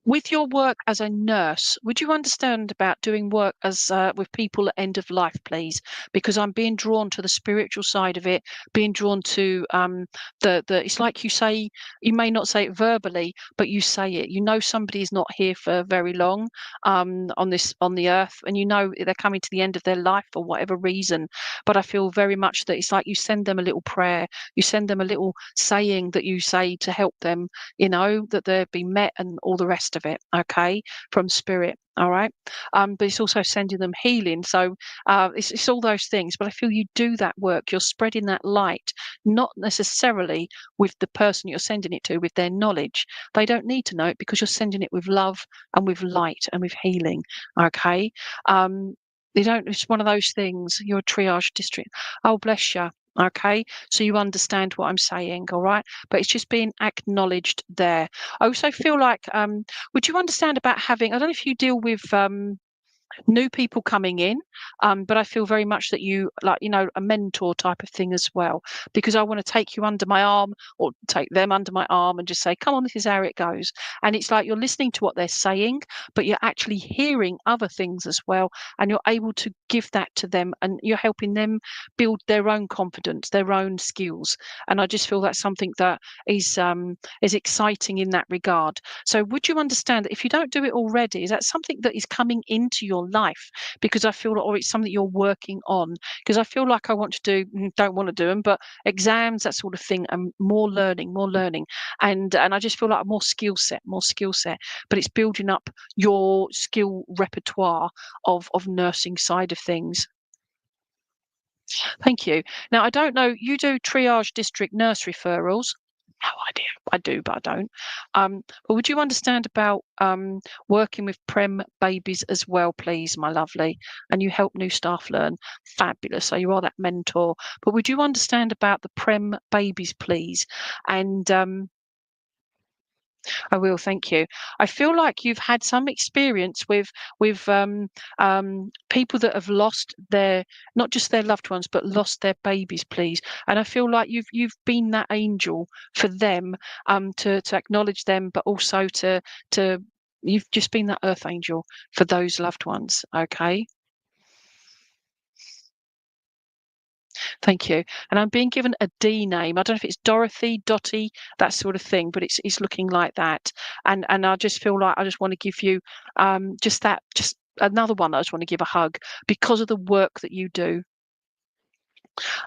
with your work as a nurse, would you understand about doing work as with people at end of life, please? Because I'm being drawn to the spiritual side of it, being drawn to the. It's like you say, you may not say it verbally, but you say it. You know somebody is not here for very long on the earth, and you know they're coming to the end of their life for whatever reason. But I feel very much that it's like you send them a little prayer, you send them a little saying that you say to help them, that they'll be met and all the rest of it, okay, from spirit. All right. But it's also sending them healing. So it's all those things. But I feel you do that work. You're spreading that light, not necessarily with the person you're sending it to, with their knowledge. They don't need to know it because you're sending it with love and with light and with healing. Okay. They don't, it's one of those things. You're a triage district. Oh, bless you. Okay. So you understand what I'm saying. All right. But it's just being acknowledged there. I also feel like, would you understand about having, I don't know if you deal with new people coming in, but I feel very much that you like, a mentor type of thing as well, because I want to take you under my arm or take them under my arm and just say, come on, this is how it goes. And it's like you're listening to what they're saying, but you're actually hearing other things as well, and you're able to give that to them, and you're helping them build their own confidence, their own skills. And I just feel that's something that is exciting in that regard. So would you understand that if you don't do it already, is that something that is coming into your life? Because I feel like, or it's something you're working on. Because I feel like I want to don't want to do them, but exams, that sort of thing, and more learning, and I just feel like more skill set. But it's building up your skill repertoire of nursing side of things. Thank you. Now, I don't know, you do triage district nurse referrals. No idea. I do, but I don't. But would you understand about working with prem babies as well, please, my lovely? And you help new staff learn. Fabulous. So you are that mentor. But would you understand about the prem babies, please? And I will, thank you. I feel like you've had some experience with people that have lost their, not just their loved ones, but lost their babies, please. And I feel like you've been that angel for them, to acknowledge them, but also to you've just been that earth angel for those loved ones. Okay. Thank you. And I'm being given a D name. I don't know if it's Dorothy, Dottie, that sort of thing, but it's looking like that. And I just feel like I just want to give you just another one. I just want to give a hug because of the work that you do.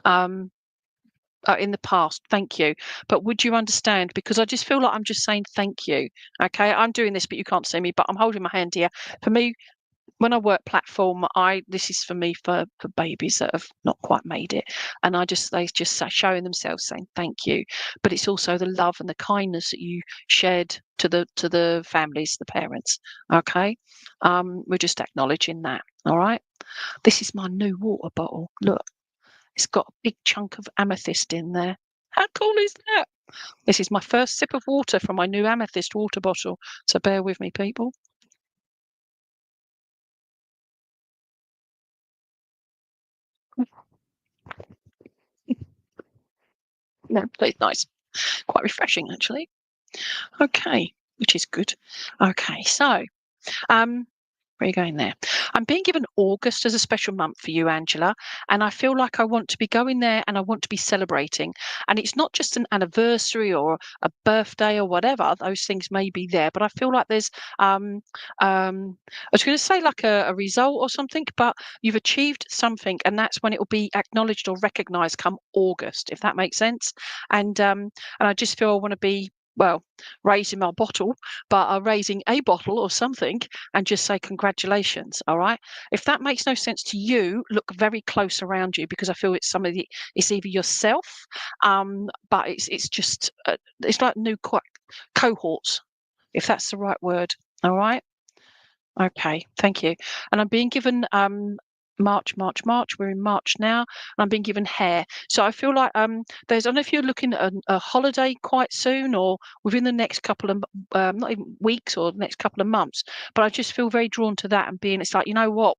Um, in the past, thank you. But would you understand? Because I just feel like I'm just saying thank you. Okay, I'm doing this, but you can't see me. But I'm holding my hand here. For me, when I work platform, this is for me for babies that have not quite made it, and they just say, showing themselves saying thank you, but it's also the love and the kindness that you shared to the families, the parents. Okay, we're just acknowledging that. All right, this is my new water bottle. Look, it's got a big chunk of amethyst in there. How cool is that? This is my first sip of water from my new amethyst water bottle. So bear with me, people. No, it's nice. Quite refreshing, actually. Okay, which is good. Okay, so where are you going there? I'm being given August as a special month for you, Angela, and I feel like I want to be going there and I want to be celebrating. And it's not just an anniversary or a birthday or whatever; those things may be there, but I feel like there's I was going to say like a result or something, but you've achieved something, and that's when it will be acknowledged or recognised come August, if that makes sense. And I just feel I want to be well raising my bottle, but raising a bottle or something and just say congratulations. All right, if that makes no sense to you, look very close around you, because I feel it's somebody, it's either yourself, but it's just it's like new cohorts, if that's the right word. All right, okay, thank you. And I'm being given March. We're in March now, and I'm being given hair. So I feel like there's, I don't know if you're looking at a holiday quite soon or within the next couple of not even weeks or next couple of months, but I just feel very drawn to that and being, it's like, you know what,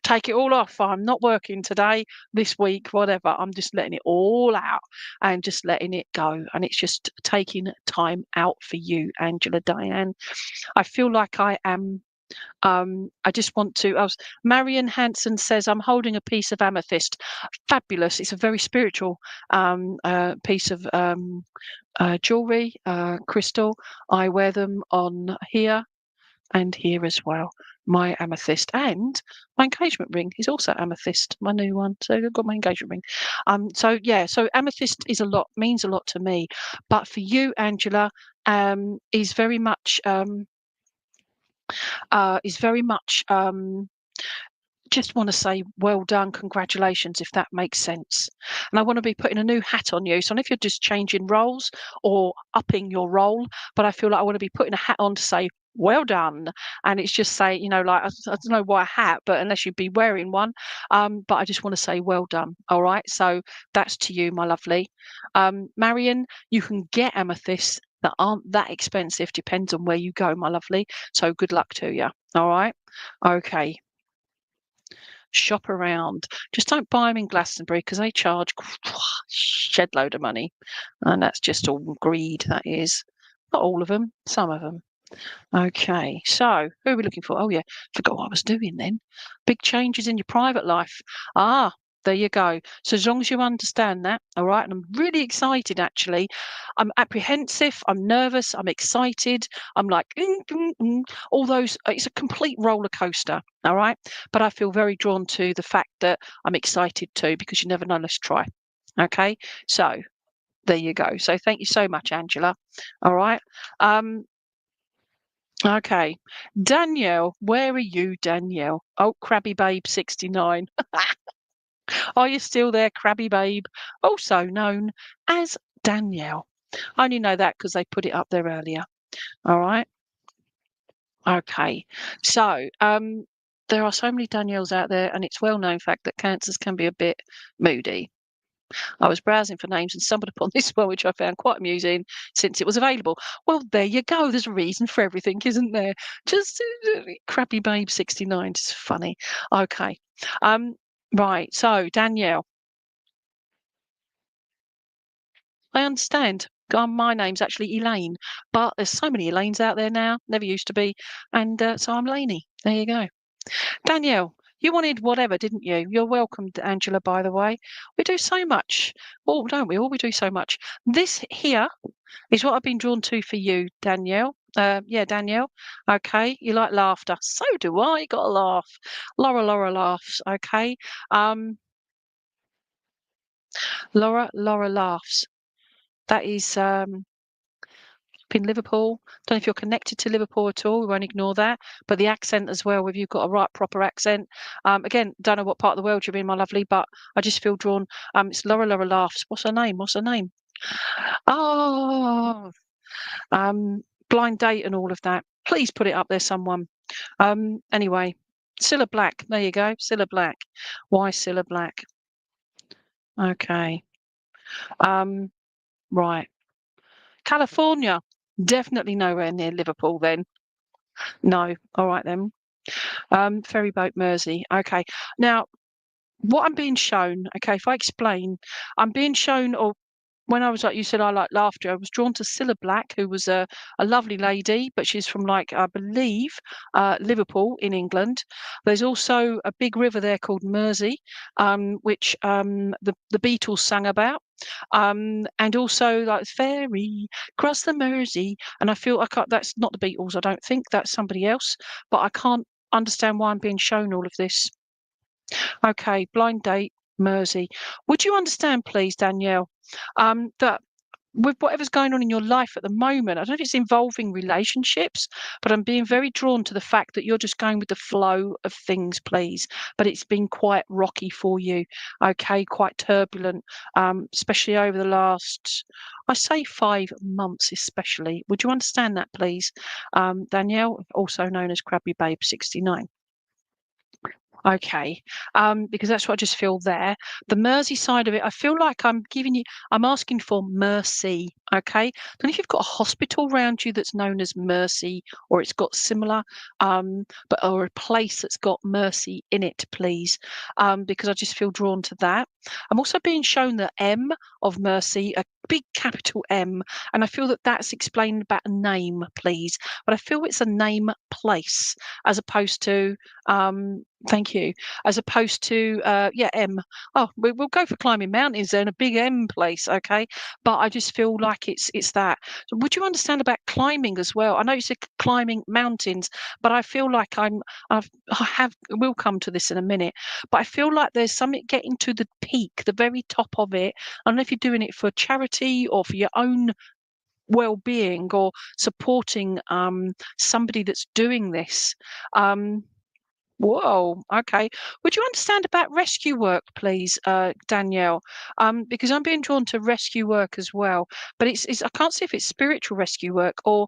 take it all off. I'm not working today, this week, whatever. I'm just letting it all out and just letting it go. And it's just taking time out for you, Angela Diane. I feel like I am I just want to. Marion Hanson says, I'm holding a piece of amethyst. Fabulous. It's a very spiritual piece of jewelry, crystal. I wear them on here and here as well. My amethyst, and my engagement ring is also amethyst, my new one. So I've got my engagement ring. So yeah, so amethyst means a lot to me. But for you, Angela, is very much just want to say well done, congratulations, if that makes sense. And I want to be putting a new hat on you. So if you're just changing roles or upping your role, but I feel like I want to be putting a hat on to say well done. And it's just say, like, I don't know why a hat, but unless you'd be wearing one, but I just want to say well done. All right, so that's to you, my lovely. Marion, you can get amethysts that aren't that expensive, depends on where you go, my lovely. So good luck to you. All right, okay, shop around. Just don't buy them in Glastonbury, because they charge shed load of money, and that's just all greed. That is, not all of them, some of them. Okay, so who are we looking for? Oh yeah, forgot what I was doing then. Big changes in your private life. There you go. So as long as you understand that, all right, and I'm really excited actually. I'm apprehensive, I'm nervous, I'm excited, I'm like all those, it's a complete roller coaster, all right? But I feel very drawn to the fact that I'm excited too, because you never know, let's try. Okay, so there you go. So thank you so much, Angela. All right. Okay. Danielle, where are you, Danielle? Oh, Crabby Babe 69. Are you still there, Crabby Babe? Also known as Danielle. I only know that because they put it up there earlier. All right. Okay. So, there are so many Danielles out there, and it's well known fact that cancers can be a bit moody. I was browsing for names and stumbled upon this one, which I found quite amusing since it was available. Well, there you go. There's a reason for everything, isn't there? Just Crappy Babe 69. It's funny. Okay. Right. So, Danielle, I understand. My name's actually Elaine, but there's so many Elaines out there now. Never used to be. And so I'm Lainey. There you go. Danielle, you wanted whatever, didn't you? You're welcome, Angela, by the way. We do so much. Oh, don't we? We do so much. This here is what I've been drawn to for you, Danielle. Yeah, Danielle. Okay, you like laughter. So do I. Got to laugh. Laura laughs. Okay. Laura laughs. That is in Liverpool. Don't know if you're connected to Liverpool at all. We won't ignore that. But the accent as well, if you've got a right proper accent. Again, don't know what part of the world you're in, my lovely, but I just feel drawn. It's Laura laughs. What's her name? What's her name? Oh, blind date and all of that. Please put it up there, someone. Anyway, Cilla Black. There you go. Cilla Black. Why Cilla Black? Okay. Right. California. Definitely nowhere near Liverpool then. No. All right then. Ferryboat Mersey. Okay. Now, what I'm being shown, okay, if I explain, I'm being shown, or when I was like, you said I like laughter, I was drawn to Cilla Black, who was a lovely lady, but she's from, like, I believe, Liverpool in England. There's also a big river there called Mersey, which the Beatles sang about. And also like ferry cross the Mersey, and I feel I can't. That's not the Beatles. I don't think that's somebody else. But I can't understand why I'm being shown all of this. Okay, blind date, Mersey. Would you understand, please, Danielle, that with whatever's going on in your life at the moment, I don't know if it's involving relationships, but I'm being very drawn to the fact that you're just going with the flow of things, please. But it's been quite rocky for you, okay, quite turbulent, especially over the last, I say 5 months, especially. Would you understand that, please, Danielle, also known as Crabby Babe 69? Okay, because that's what I just feel there. The Mersey side of it, I feel like I'm asking for mercy. Okay, don't know if you've got a hospital around you that's known as Mercy, or it's got similar, or a place that's got mercy in it, please, because I just feel drawn to that. I'm also being shown the M of mercy, a big capital M, and I feel that that's explained about a name, please. But I feel it's a name place as opposed to thank you. As opposed to, M. Oh, we'll go for climbing mountains then, a big M place, okay? But I just feel like it's that. So would you understand about climbing as well? I know you said climbing mountains, but I feel like we'll come to this in a minute, but I feel like there's something getting to the peak, the very top of it. I don't know if you're doing it for charity or for your own well-being or supporting somebody that's doing this. Whoa, okay. Would you understand about rescue work, please, Danielle? Because I'm being drawn to rescue work as well, but it's I can't see if it's spiritual rescue work or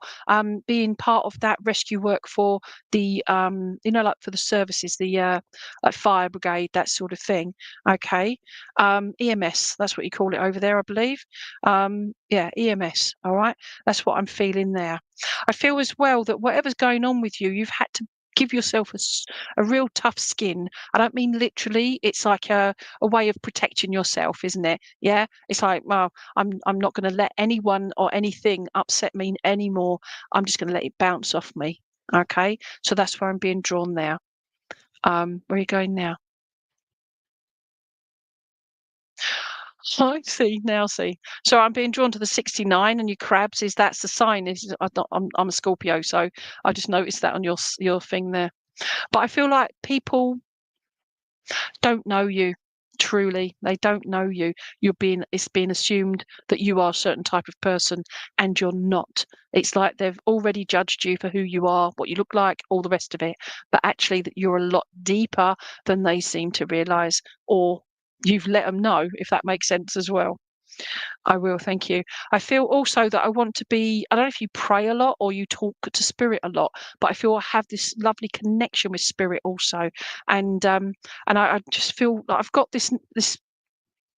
being part of that rescue work for the like for the services, the like fire brigade, that sort of thing. Okay. EMS, that's what you call it over there, I believe. Yeah, EMS. All right. That's what I'm feeling there. I feel as well that whatever's going on with you, you've had to give yourself a real tough skin. I don't mean literally. It's like a way of protecting yourself, isn't it? Yeah. It's like, well, I'm not going to let anyone or anything upset me anymore. I'm just going to let it bounce off me. Okay. So that's where I'm being drawn there. Where are you going now? I see now. See, so I'm being drawn to the 69, and your crabs is that's the sign. Is I'm a Scorpio, so I just noticed that on your thing there. But I feel like people don't know you truly. They don't know you. It's being assumed that you are a certain type of person, and you're not. It's like they've already judged you for who you are, what you look like, all the rest of it. But actually, that you're a lot deeper than they seem to realize, or you've let them know, if that makes sense as well. I will, thank you. I feel also that I want to be, I don't know if you pray a lot or you talk to spirit a lot, but I feel I have this lovely connection with spirit also. And I just feel like I've got this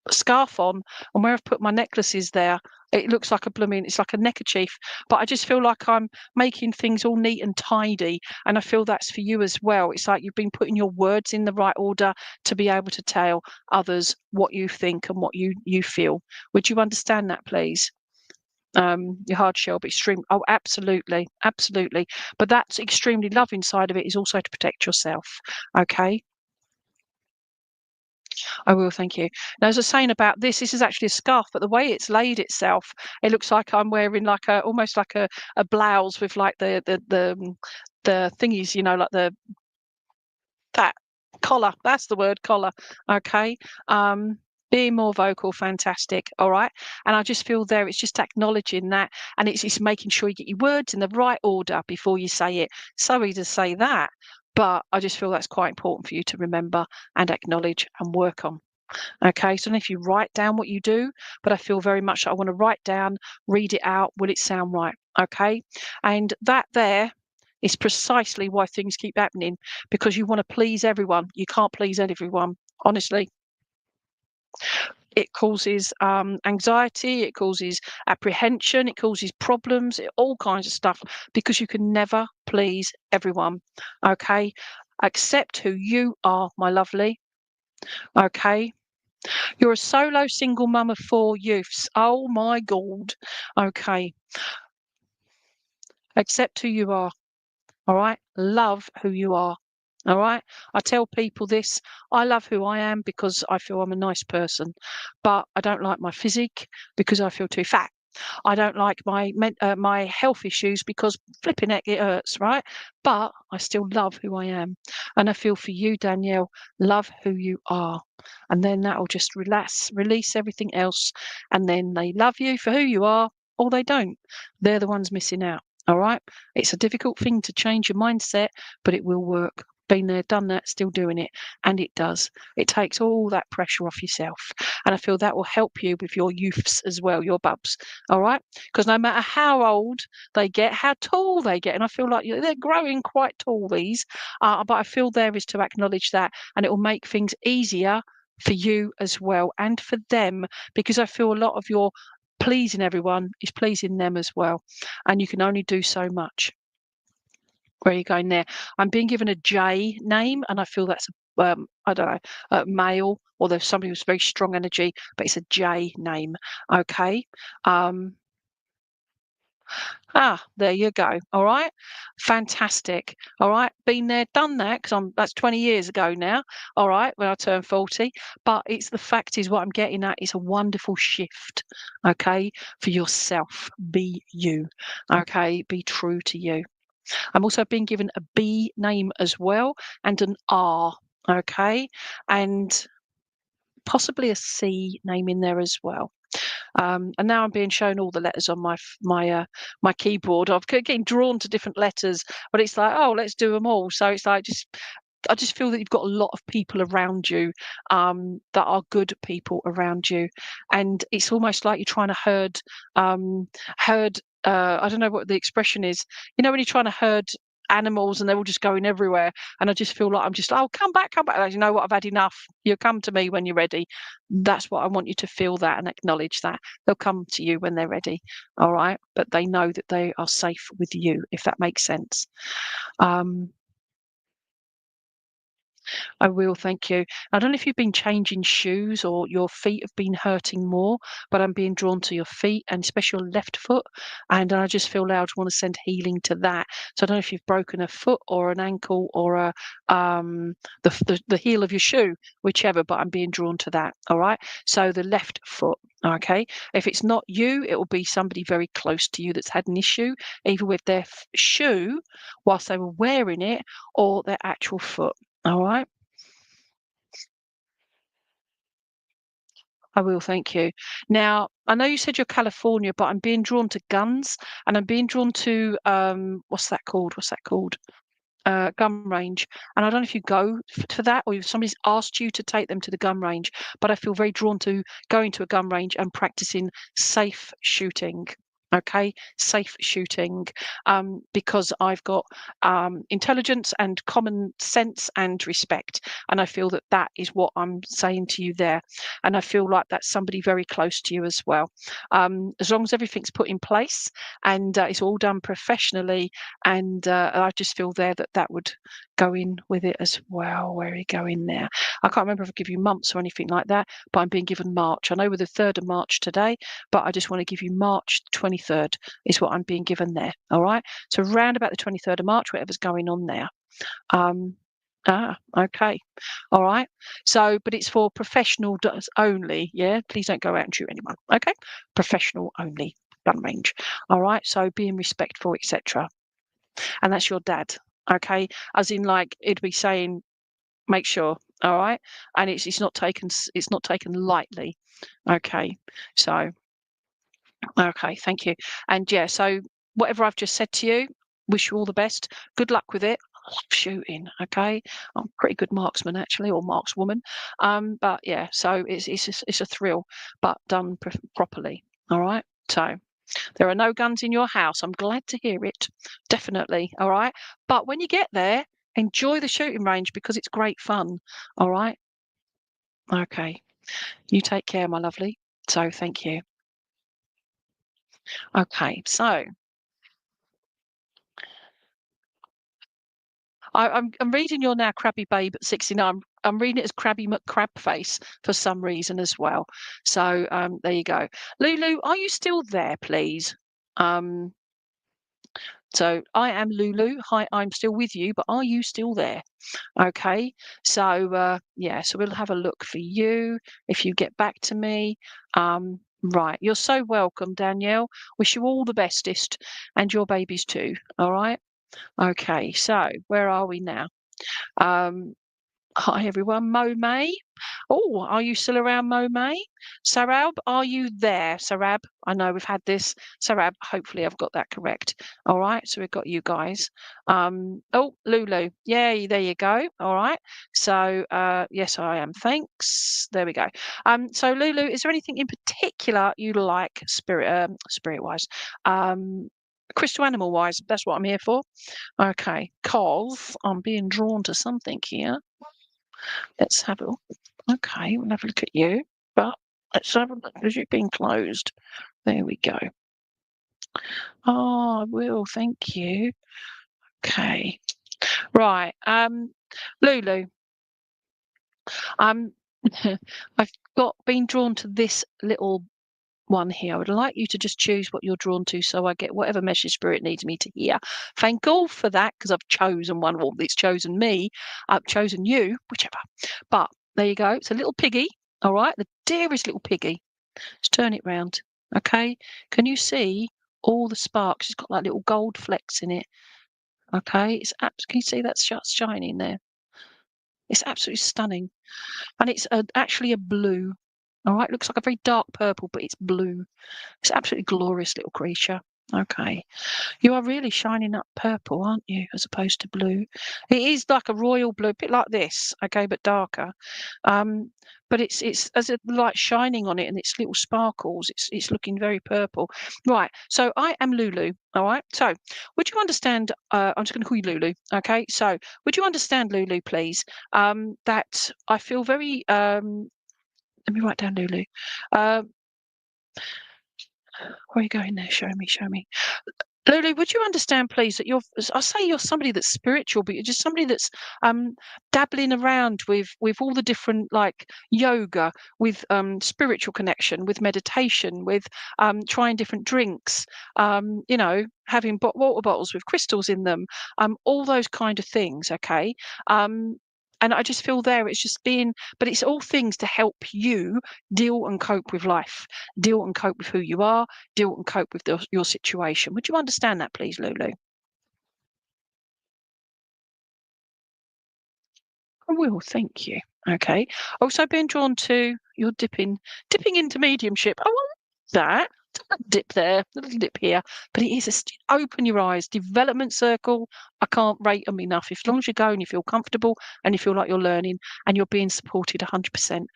scarf on, and where I've put my necklaces there, it looks like it's like a neckerchief, but I just feel like I'm making things all neat and tidy, and I feel that's for you as well. It's like you've been putting your words in the right order to be able to tell others what you think and what you feel. Would you understand that, please? Your hard shell, but extreme. Oh, absolutely, absolutely. But that's extremely love inside of it is also to protect yourself. Okay. I will, thank you. Now, as I was saying about this is actually a scarf, but the way it's laid itself, it looks like I'm wearing like almost like a blouse with like the thingies, like that collar. That's the word, collar. Okay. Being more vocal, fantastic. All right. And I just feel there, it's just acknowledging that. And it's making sure you get your words in the right order before you say it. Sorry to say that, but I just feel that's quite important for you to remember and acknowledge and work on. Okay. So if you write down what you do, but I feel very much I want to write down, read it out. Will it sound right? Okay. And that there is precisely why things keep happening, because you want to please everyone. You can't please everyone, honestly. It causes anxiety, it causes apprehension, it causes problems, all kinds of stuff, because you can never please everyone. Okay. Accept who you are, my lovely. Okay. You're a solo single mum of 4 youths. Oh my God. Okay. Accept who you are. All right. Love who you are. All right. I tell people this. I love who I am because I feel I'm a nice person, but I don't like my physique because I feel too fat. I don't like my health issues because flipping heck, it hurts, right? But I still love who I am. And I feel for you, Danielle, love who you are. And then that will just release everything else. And then they love you for who you are, or they don't. They're the ones missing out. All right. It's a difficult thing to change your mindset, but it will work. Been there, done that, still doing it. And it does. It takes all that pressure off yourself. And I feel that will help you with your youths as well, your bubs. All right. Because no matter how old they get, how tall they get, and I feel like they're growing quite tall, these, but I feel there is to acknowledge that, and it will make things easier for you as well and for them, because I feel a lot of your pleasing everyone is pleasing them as well. And you can only do so much. Where are you going there? I'm being given a J name, and I feel that's I don't know, male, or there's somebody who's very strong energy, but it's a J name. Okay. Um, there you go. All right. Fantastic. All right. Been there, done that, because that's 20 years ago now. All right, when I turned 40. But it's the fact is what I'm getting at is a wonderful shift. Okay, for yourself. Be you. Okay, be true to you. I'm also being given a B name as well, and an R. Okay, and possibly a C name in there as well. And now I'm being shown all the letters on my keyboard. I'm getting drawn to different letters, but it's like, oh, let's do them all. So it's like I just feel that you've got a lot of people around you that are good people around you, and it's almost like you're trying to herd. I don't know what the expression is. You know, when you're trying to herd animals and they're all just going everywhere, and I just feel like I'm just, oh, come back, come back. Like, you know what? I've had enough. You'll come to me when you're ready. That's what I want you to feel, that and acknowledge that they'll come to you when they're ready. All right, but they know that they are safe with you, if that makes sense. I will, thank you. I don't know if you've been changing shoes or your feet have been hurting more, but I'm being drawn to your feet and especially your left foot. And I just feel loud to want to send healing to that. So I don't know if you've broken a foot or an ankle or the heel of your shoe, whichever, but I'm being drawn to that. All right. So the left foot. Okay. If it's not you, it will be somebody very close to you that's had an issue, either with their shoe whilst they were wearing it or their actual foot. All right. I will, thank you. Now, I know you said you're California, but I'm being drawn to guns, and I'm being drawn to what's that called? What's that called? Gun range. And I don't know if you go to that or if somebody's asked you to take them to the gun range, but I feel very drawn to going to a gun range and practicing safe shooting. Okay, safe shooting, because I've got intelligence and common sense and respect, and I feel that that is what I'm saying to you there, and I feel like that's somebody very close to you as well. As long as everything's put in place and it's all done professionally, and I just feel there that that would go in with it as well. Where are you going there? I can't remember if I give you months or anything like that, but I'm being given March. I know we're the 3rd of March today, but I just want to give you March 23rd is what I'm being given there. All right. So round about the 23rd of March, whatever's going on there. Okay. All right. So, but it's for professional only. Yeah. Please don't go out and shoot anyone. Okay. Professional only gun range. All right. So being respectful, etc. And that's your dad. Okay. As in, like, it'd be saying, Make sure, all right? And it's not taken it's not taken lightly. Okay. So, okay, thank you. And yeah, so whatever I've just said to you, wish you all the best. Good luck with it. I love shooting, okay? I'm a pretty good marksman actually, or markswoman. But yeah, so it's a thrill, but done properly. All right. So there are no guns in your house. I'm glad to hear it. Definitely. All right. But when you get there, enjoy the shooting range because it's great fun. All right. Okay. You take care, my lovely. So thank you. Okay. So I'm reading your now Crabby Babe at 69. I'm reading it as Crabby McCrabface for some reason as well. So there you go. Lulu, are you still there, please? Um, so I am Lulu. Hi, I'm still with you, but are you still there? Okay. So yeah, so we'll have a look for you if you get back to me. Right. You're so welcome, Danielle. Wish you all the bestest and your babies too. All right. Okay. So where are we now? Um, Hi everyone, Mo May. Oh, are you still around, Mo May? Sarab, are you there? Sarab, I know we've had this. Sarab, hopefully I've got that correct. All right, so we've got you guys. Oh, Lulu, yeah, there you go. All right. So yes, I am. Thanks. There we go. So Lulu, is there anything in particular you like spirit wise? Crystal animal wise, that's what I'm here for. Okay, cause I'm being drawn to something here. Let's have a look. Okay, we'll have a look at you. But let's have a look. Has it been closed? There we go. Oh, I will. Thank you. Okay. Right. Lulu. Um, I've been drawn to this little one here. I would like you to just choose what you're drawn to so I get whatever message spirit needs me to hear. Thank God for that because I've chosen one. Well, it's chosen me. I've chosen you, whichever. But there you go. It's a little piggy. All right. The dearest little piggy. Let's turn it round. Okay. Can you see all the sparks? It's got like little gold flecks in it. Okay. Can you see that's shining there? It's absolutely stunning. And it's actually a blue. All right. Looks like a very dark purple, but it's blue. It's absolutely glorious little creature. Okay. You are really shining up purple, aren't you, as opposed to blue? It is like a royal blue, a bit like this, okay, but darker. But it's as a light shining on it and its little sparkles. It's looking very purple. Right. So I am Lulu. All right. So would you understand? I'm just going to call you Lulu. Okay. So would you understand, Lulu, please? That I feel very. Let me write down Lulu. Where are you going there? Show me. Show me. Lulu, would you understand, please, that I say you're somebody that's spiritual, but you're just somebody that's dabbling around with all the different like yoga, with spiritual connection, with meditation, with trying different drinks, having water bottles with crystals in them, all those kind of things. Okay. And I just feel there it's just but it's all things to help you deal and cope with life, deal and cope with who you are, deal and cope with your situation. Would you understand that, please, Lulu? I will, thank you. Okay. Also being drawn to you're dipping into mediumship. I want that. Dip there, a little dip here, but it is open your eyes. Development circle. I can't rate them enough. As long as you go and you feel comfortable and you feel like you're learning and you're being supported 100%.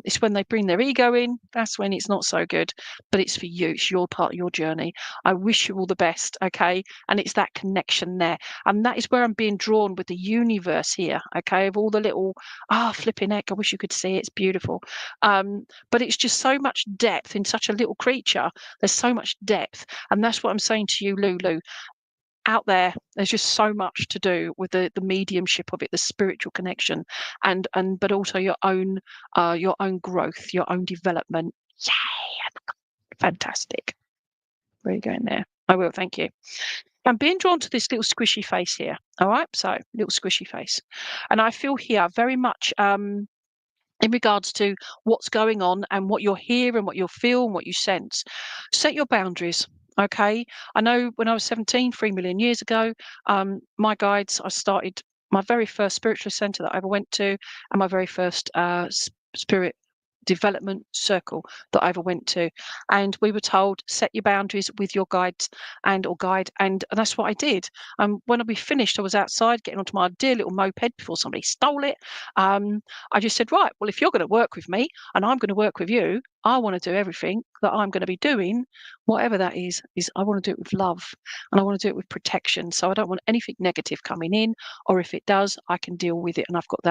It's when they bring their ego in, that's when it's not so good. But it's for you. It's your part of your journey. I wish you all the best. Okay, and it's that connection there, and that is where I'm being drawn with the universe here. Okay, of all the little flipping heck. I wish you could see it. It's beautiful. But it's just so much depth in such a little creature. There's so much depth. And that's what I'm saying to you, Lulu. Out there's just so much to do with the mediumship of it, the spiritual connection, and but also your own growth, your own development. Yay! Fantastic. Where are you going there? I will, thank you. I'm being drawn to this little squishy face here. All right, so little squishy face. And I feel here very much in regards to what's going on and what you're hear and what you'll feel and what you sense. Set your boundaries. Okay. I know when I was 17, 3 million years ago, my guides, I started my very first spiritualist center that I ever went to, and my very first spirit development circle that I ever went to. And we were told, set your boundaries with your guides or guide, and that's what I did. When we finished, I was outside getting onto my dear little moped before somebody stole it. I just said, right, well, if you're going to work with me and I'm going to work with you, I want to do everything that I'm going to be doing, whatever that is I want to do it with love, and I want to do it with protection. So I don't want anything negative coming in, or if it does, I can deal with it, and I've got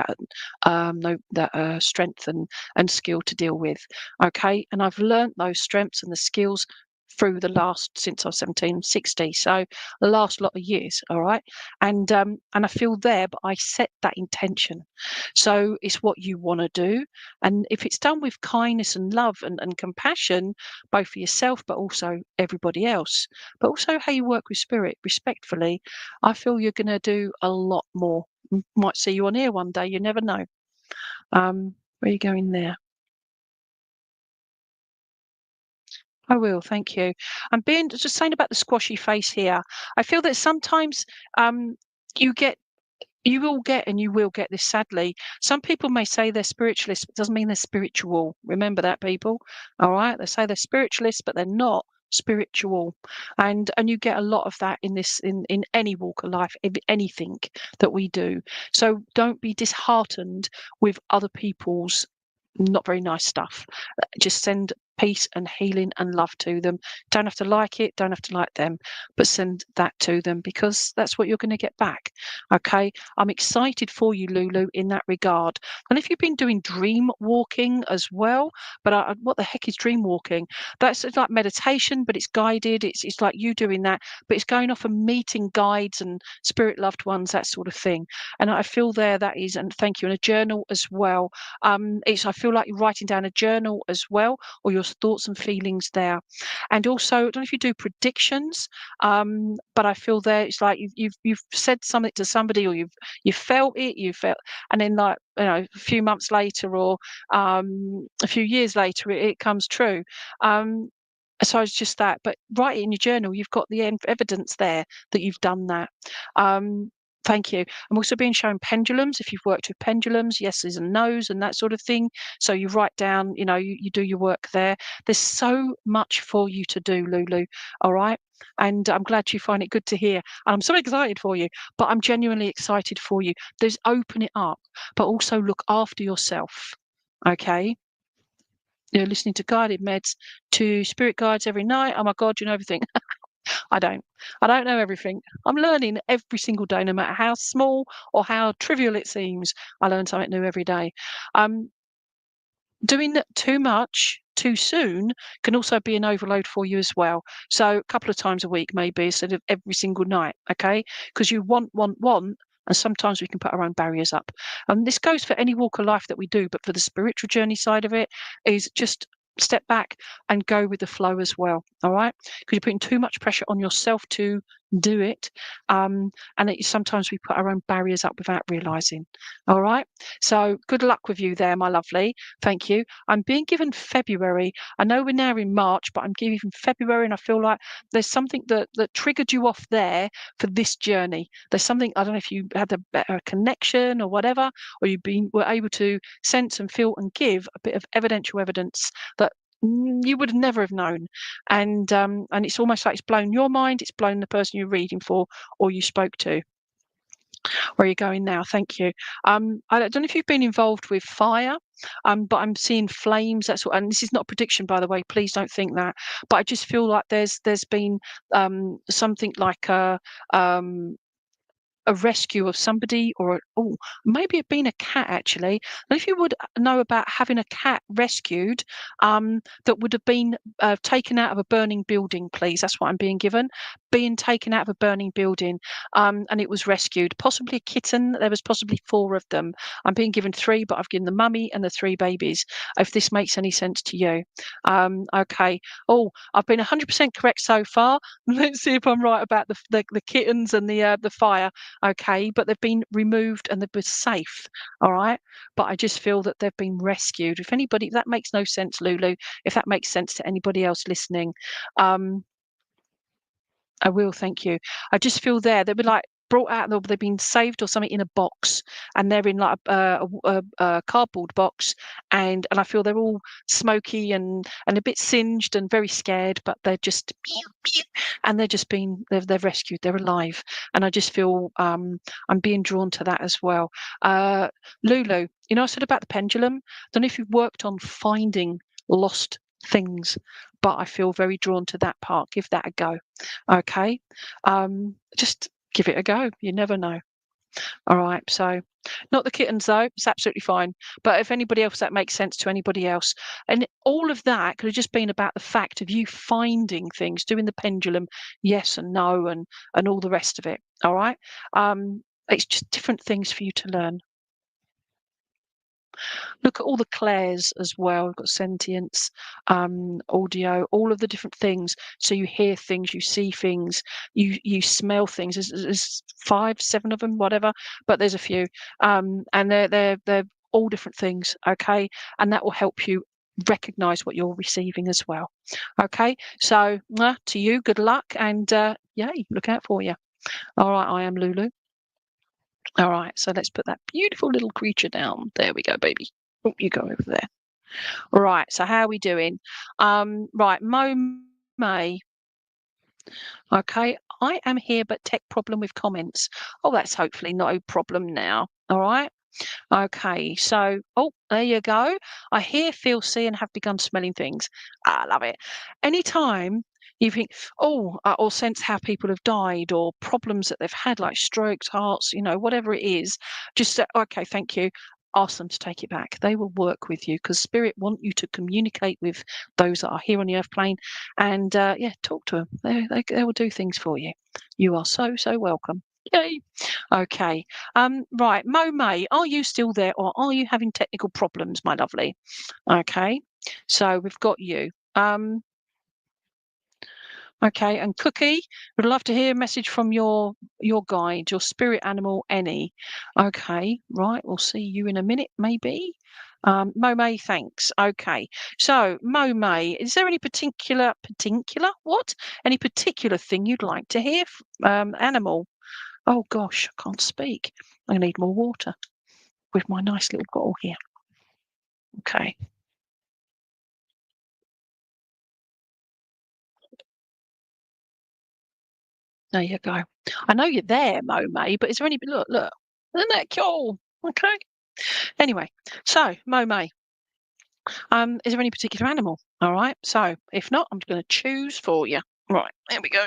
that strength and skill to deal with. Okay, and I've learned those strengths and the skills through the last, since I was 17, 60, so the last lot of years. All right, and I feel there, but I set that intention. So it's what you want to do, and if it's done with kindness and love and compassion, both for yourself but also everybody else, but also how you work with spirit respectfully, I feel you're going to do a lot more. Might see you on here one day, you never know. Where are you going there? I will, thank you. I'm being just saying about the squashy face here. I feel that sometimes you get you will get, and you will get this sadly. Some people may say they're spiritualists, but it doesn't mean they're spiritual. Remember that, people. All right, they say they're spiritualists, but they're not spiritual. And you get a lot of that in this in any walk of life, anything that we do. So don't be disheartened with other people's not very nice stuff. Just send peace and healing and love to them. Don't have to like it, don't have to like them, but send that to them, because that's what you're going to get back. Okay, I'm excited for you, Lulu, in that regard. And if you've been doing dream walking as well, but what the heck is dream walking? That's like meditation, but it's guided. It's like you doing that, but it's going off and meeting guides and spirit loved ones, that sort of thing. And I feel there that is, and thank you, and a journal as well. I feel like you're writing down a journal as well, or your thoughts and feelings there. And also, I don't know if you do predictions, but I feel there it's like you've said something to somebody, or you've felt it, and then like a few months later, or a few years later, it comes true. So it's just that, but write it in your journal. You've got the evidence there that you've done that. Thank you. I'm also being shown pendulums. If you've worked with pendulums, yeses and nos and that sort of thing. So you write down, you do your work there. There's so much for you to do, Lulu. All right. And I'm glad you find it good to hear. And I'm so excited for you, but I'm genuinely excited for you. There's open it up, but also look after yourself. Okay. You're listening to guided meds, to spirit guides every night. Oh my God, you know everything. I don't know everything. I'm learning every single day, no matter how small or how trivial it seems. I learn something new every day. Doing too much too soon can also be an overload for you as well. So a couple of times a week, maybe, instead of every single night, okay? Because you want, and sometimes we can put our own barriers up. And this goes for any walk of life that we do, but for the spiritual journey side of it, is just step back and go with the flow as well. All right, because you're putting too much pressure on yourself to do it, and sometimes we put our own barriers up without realizing. All right, so good luck with you there, my lovely. Thank you. I'm being given February. I know we're now in March, but I'm given February, and I feel like there's something that triggered you off there for this journey. There's something, I don't know if you had a better connection or whatever, or were able to sense and feel and give a bit of evidential evidence that you would never have known, and it's almost like it's blown your mind, it's blown the person you're reading for or you spoke to. Where are you going now? Thank you. I don't know if you've been involved with fire, but I'm seeing flames. That's what, and this is not a prediction, by the way. Please don't think that. But I just feel like there's been something like a rescue of somebody, or maybe it being a cat actually. And if you would know about having a cat rescued that would have been taken out of a burning building, please. That's what I'm being given. Being taken out of a burning building, and it was rescued. Possibly a kitten. There was possibly 4 of them. I'm being given 3, but I've given the mummy and the 3 babies. If this makes any sense to you. Okay. I've been 100% correct so far. Let's see if I'm right about the kittens and the fire. Okay, but they've been removed and they've been safe. All right, but I just feel that they've been rescued. If that makes no sense, Lulu, if that makes sense to anybody else listening, I will. Thank you. I just feel they were like brought out, or they've been saved or something in a box, and they're in like a cardboard box, and I feel they're all smoky and a bit singed and very scared, but they're just and they've rescued, they're alive, and I just feel I'm being drawn to that as well. Lulu, you know, I said about the pendulum. I don't know if you've worked on finding lost things, but I feel very drawn to that part. Give that a go. Okay. Just give it a go. You never know. All right. So not the kittens though. It's absolutely fine. But if anybody else, that makes sense to anybody else. And all of that could have just been about the fact of you finding things, doing the pendulum, yes and no, and all the rest of it. All right. It's just different things for you to learn. Look at all the clairs as well. We've got sentience, audio, all of the different things. So you hear things, you see things, you smell things. There's 5, 7 of them, whatever, but there's a few, and they're all different things. Okay, and that will help you recognize what you're receiving as well. Okay, so to you, good luck, and yay, look out for you. All right, I am Lulu. All right, so let's put that beautiful little creature down. There we go, baby. Oh, you go over there. Right, so how are we doing? Right, Mo May. Okay, I am here, but tech problem with comments. Oh, that's hopefully not a problem now. All right. Okay, so oh, there you go. I hear, feel, see, and have begun smelling things. I love it. Anytime you think, oh, or sense how people have died or problems that they've had, like strokes, hearts, you know, whatever it is, just say, okay, thank you. Ask them to take it back. They will work with you because spirit want you to communicate with those that are here on the earth plane, and yeah, talk to them. They will do things for you. You are so welcome. Yay. Okay. Right, Mo May, are you still there or are you having technical problems, my lovely? Okay. So we've got you. Okay, and Cookie, would love to hear a message from your guide, your spirit animal, any. Okay, right, we'll see you in a minute, maybe. Mo May, thanks. Okay, so Mo May, is there any particular what? Any particular thing you'd like to hear, animal? Oh gosh, I can't speak. I need more water with my nice little bottle here. Okay. There you go. I know you're there, Mo May, but is there any look, isn't that cool? Okay. Anyway, so Mo May, is there any particular animal? All right. So if not, I'm going to choose for you. Right. There we go.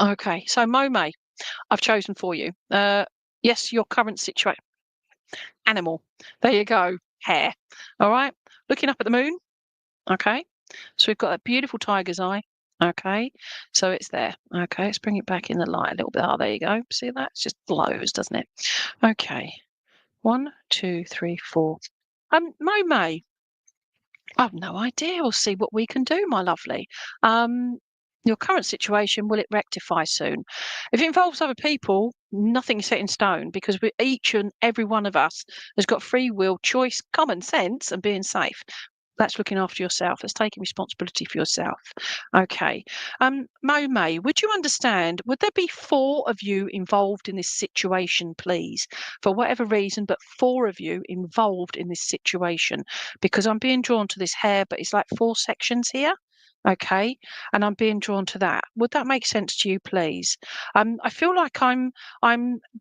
Okay. So Mo May, I've chosen for you. Yes, your current situation. Animal. There you go. Hare. All right. Looking up at the moon. Okay. So we've got a beautiful tiger's eye. Okay. So it's there. Okay. Let's bring it back in the light a little bit. Oh, there you go. See that? It just glows, doesn't it? Okay. 1, 2, 3, 4. Mo May, I've no idea. We'll see what we can do, my lovely. Your current situation, will it rectify soon? If it involves other people, nothing is set in stone because each and every one of us has got free will, choice, common sense, and being safe. That's looking after yourself. That's taking responsibility for yourself. Okay. Mo May, would you understand? Would there be 4 of you involved in this situation, please? For whatever reason, but 4 of you involved in this situation. Because I'm being drawn to this hair, but it's like 4 sections here. Okay. And I'm being drawn to that. Would that make sense to you, please? I feel like I'm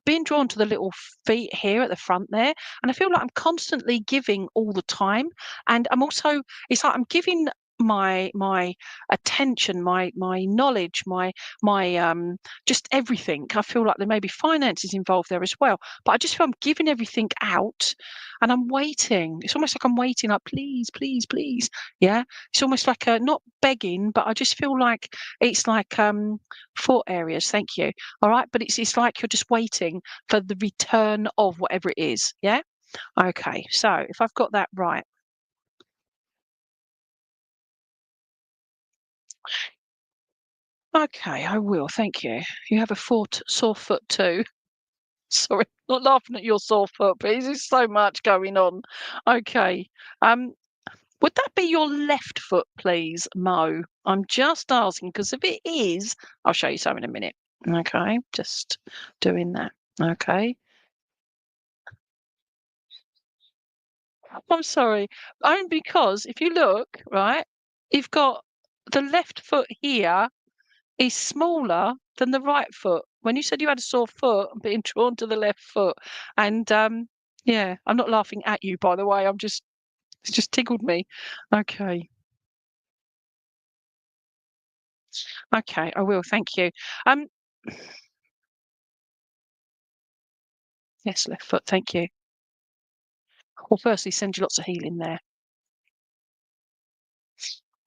being drawn to the little feet here at the front there. And I feel like I'm constantly giving all the time, and I'm also, it's like I'm giving my attention, my knowledge, my just everything. I feel like there may be finances involved there as well, but I just feel I'm giving everything out, and I'm waiting. It's almost like I'm waiting, like please, please, please. Yeah, it's almost like not begging, but I just feel like it's like 4 areas. Thank you. All right, but it's like you're just waiting for the return of whatever it is. Yeah. Okay, so if I've got that right. Okay, I will, thank you. You have a sore foot too. Sorry, not laughing at your sore foot, but there's so much going on. Okay. Um, Would that be your left foot, please, Mo? I'm just asking because if it is, I'll show you some in a minute. Okay, just doing that. Okay. I'm sorry. Only because if you look, right, you've got the left foot here is smaller than the right foot. When you said you had a sore foot, I'm being drawn to the left foot. And yeah, I'm not laughing at you, by the way. It's just tickled me. Okay. Okay, I will. Thank you. Um, yes, left foot. Thank you. Well, firstly, send you lots of healing there.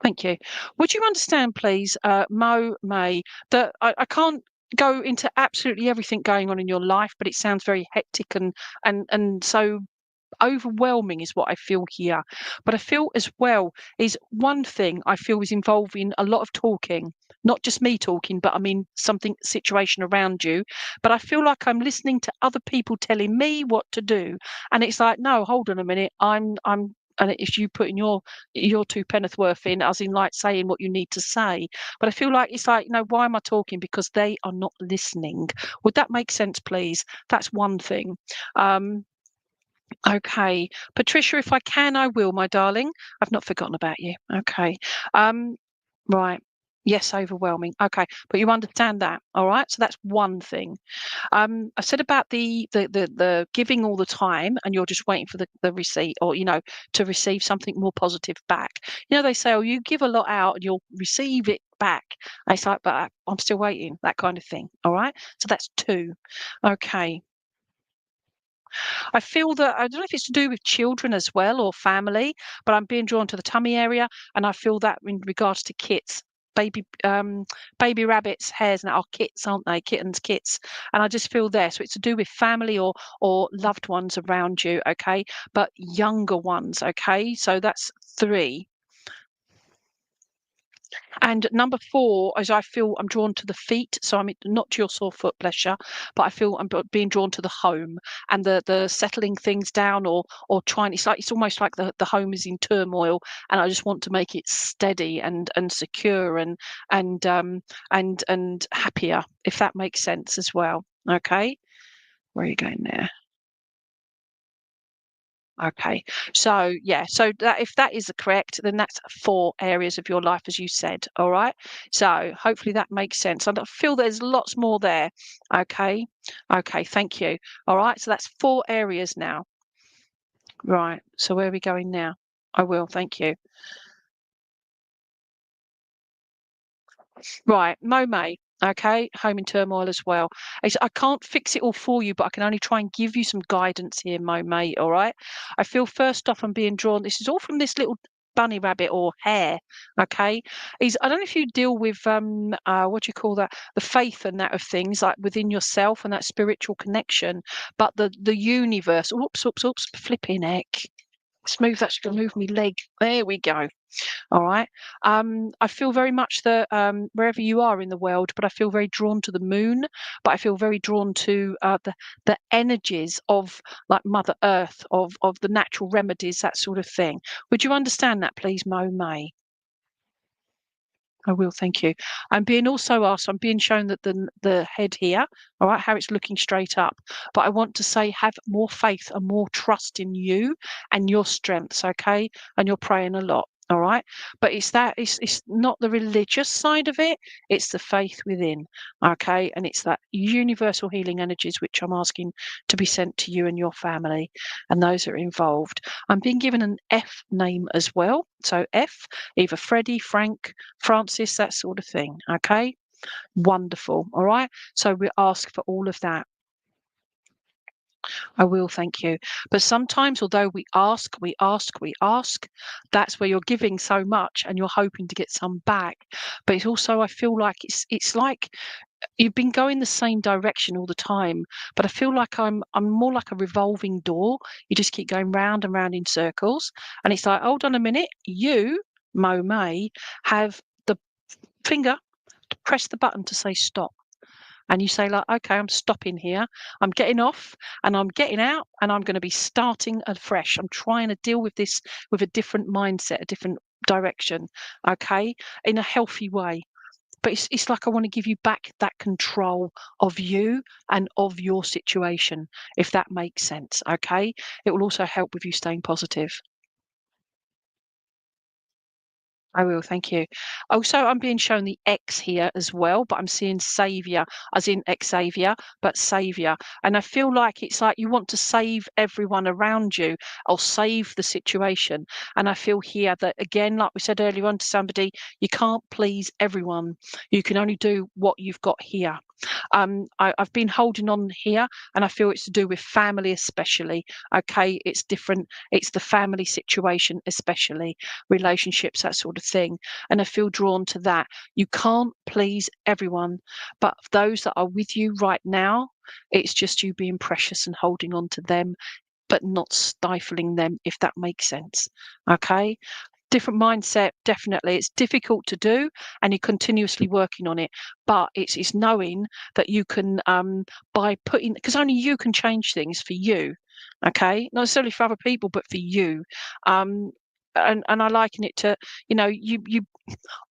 Thank you. Would you understand, please, Mo May, that I can't go into absolutely everything going on in your life, but it sounds very hectic and so overwhelming is what I feel here. But I feel as well is one thing I feel is involving a lot of talking, not just me talking, but I mean something situation around you. But I feel like I'm listening to other people telling me what to do, and it's like, no, hold on a minute, I'm. And if you put in your two penneth worth in, as in like saying what you need to say, but I feel like it's like, no, why am I talking? Because they are not listening. Would that make sense, please? That's one thing. Um, Okay. Patricia, if I can, I will, my darling. I've not forgotten about you. Okay. Um, right. Yes, overwhelming. Okay. But you understand that. All right. So that's one thing. I said about the giving all the time and you're just waiting for the receipt or, to receive something more positive back. They say, oh, you give a lot out and you'll receive it back. And it's like, but I'm still waiting, that kind of thing. All right. So that's two. Okay. I feel that I don't know if it's to do with children as well or family, but I'm being drawn to the tummy area, and I feel that in regards to kits, baby rabbits, hares, and are kits, aren't they? Kittens, kits, and I just feel there. So it's to do with family or loved ones around you, okay? But younger ones, okay? So that's three. And number four is I feel I'm drawn to the feet. So I'm not to your sore foot, bless you, but I feel I'm being drawn to the home and the settling things down or trying. It's almost like the home is in turmoil, and I just want to make it steady and secure and happier, if that makes sense as well. Okay, where are you going there? Okay. So yeah, so that if that is correct, then that's four areas of your life, as you said. All right. So hopefully that makes sense. I feel there's lots more there. Okay. Okay. Thank you. All right. So that's four areas now. Right. So where are we going now? I will. Thank you. Right, Monet. Okay, home in turmoil as well. I can't fix it all for you, but I can only try and give you some guidance here, Monet. All right. I feel first off I'm being drawn. This is all from this little bunny rabbit or hare. Okay, I don't know if you deal with what do you call that? The faith and that of things like within yourself and that spiritual connection, but the universe. Oops, flipping heck. Smooth. That's going to move me leg. There we go. All right. I feel very much that wherever you are in the world, but I feel very drawn to the moon. But I feel very drawn to the energies of like Mother Earth, of the natural remedies, that sort of thing. Would you understand that, please, Mo May? I will, thank you. I'm being also asked, I'm being shown that the head here, all right, how it's looking straight up. But I want to say have more faith and more trust in you and your strengths, okay? And you're praying a lot, all right? But it's not the religious side of it, it's the faith within, okay? And it's that universal healing energies which I'm asking to be sent to you and your family and those that are involved. I'm being given an F name as well. So F, either Freddie, Frank, Francis, that sort of thing. Okay. Wonderful. All right. So we ask for all of that. I will, thank you. But sometimes, although we ask, that's where you're giving so much and you're hoping to get some back. But it's also, I feel like it's like you've been going the same direction all the time. But I feel like I'm more like a revolving door. You just keep going round and round in circles. And it's like, hold on a minute, you, Mo May, have the finger to press the button to say stop. and you say like, okay, I'm stopping here, I'm getting off and I'm getting out and I'm going to be starting afresh. I'm trying to deal with this with a different mindset, a different direction, okay, in a healthy way. But it's like I want to give you back that control of you and of your situation, if that makes sense, okay? It will also help with you staying positive. I will, thank you. Also, I'm being shown the X here as well, but I'm seeing Saviour, as in Xavier, but Saviour. And I feel like it's like you want to save everyone around you or save the situation. And I feel here that, again, like we said earlier on to somebody, you can't please everyone. You can only do what you've got here. I've been holding on here, and I feel it's to do with family, especially. Okay, it's different. It's the family situation, especially relationships, that sort of thing. And I feel drawn to that. You can't please everyone, but those that are with you right now, it's just you being precious and holding on to them, but not stifling them, if that makes sense. Okay, different mindset, definitely. It's difficult to do, and you're continuously working on it, but it's knowing that you can, by putting, because only you can change things for you, okay, not necessarily for other people, but for you. And I liken it to, you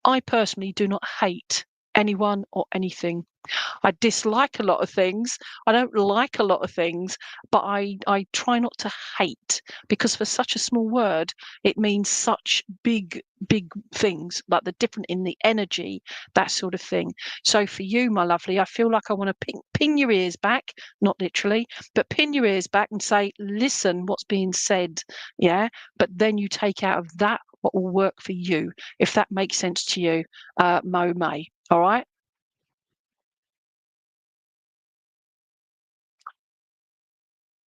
I personally do not hate anyone or anything. I dislike a lot of things. I don't like a lot of things, but I try not to hate, because for such a small word, it means such big things, like the different in the energy, that sort of thing. So for you, my lovely, I feel like I want to pin your ears back, not literally, but pin your ears back and say, listen, what's being said, yeah. But then you take out of that what will work for you, if that makes sense to you, Mo May. All right.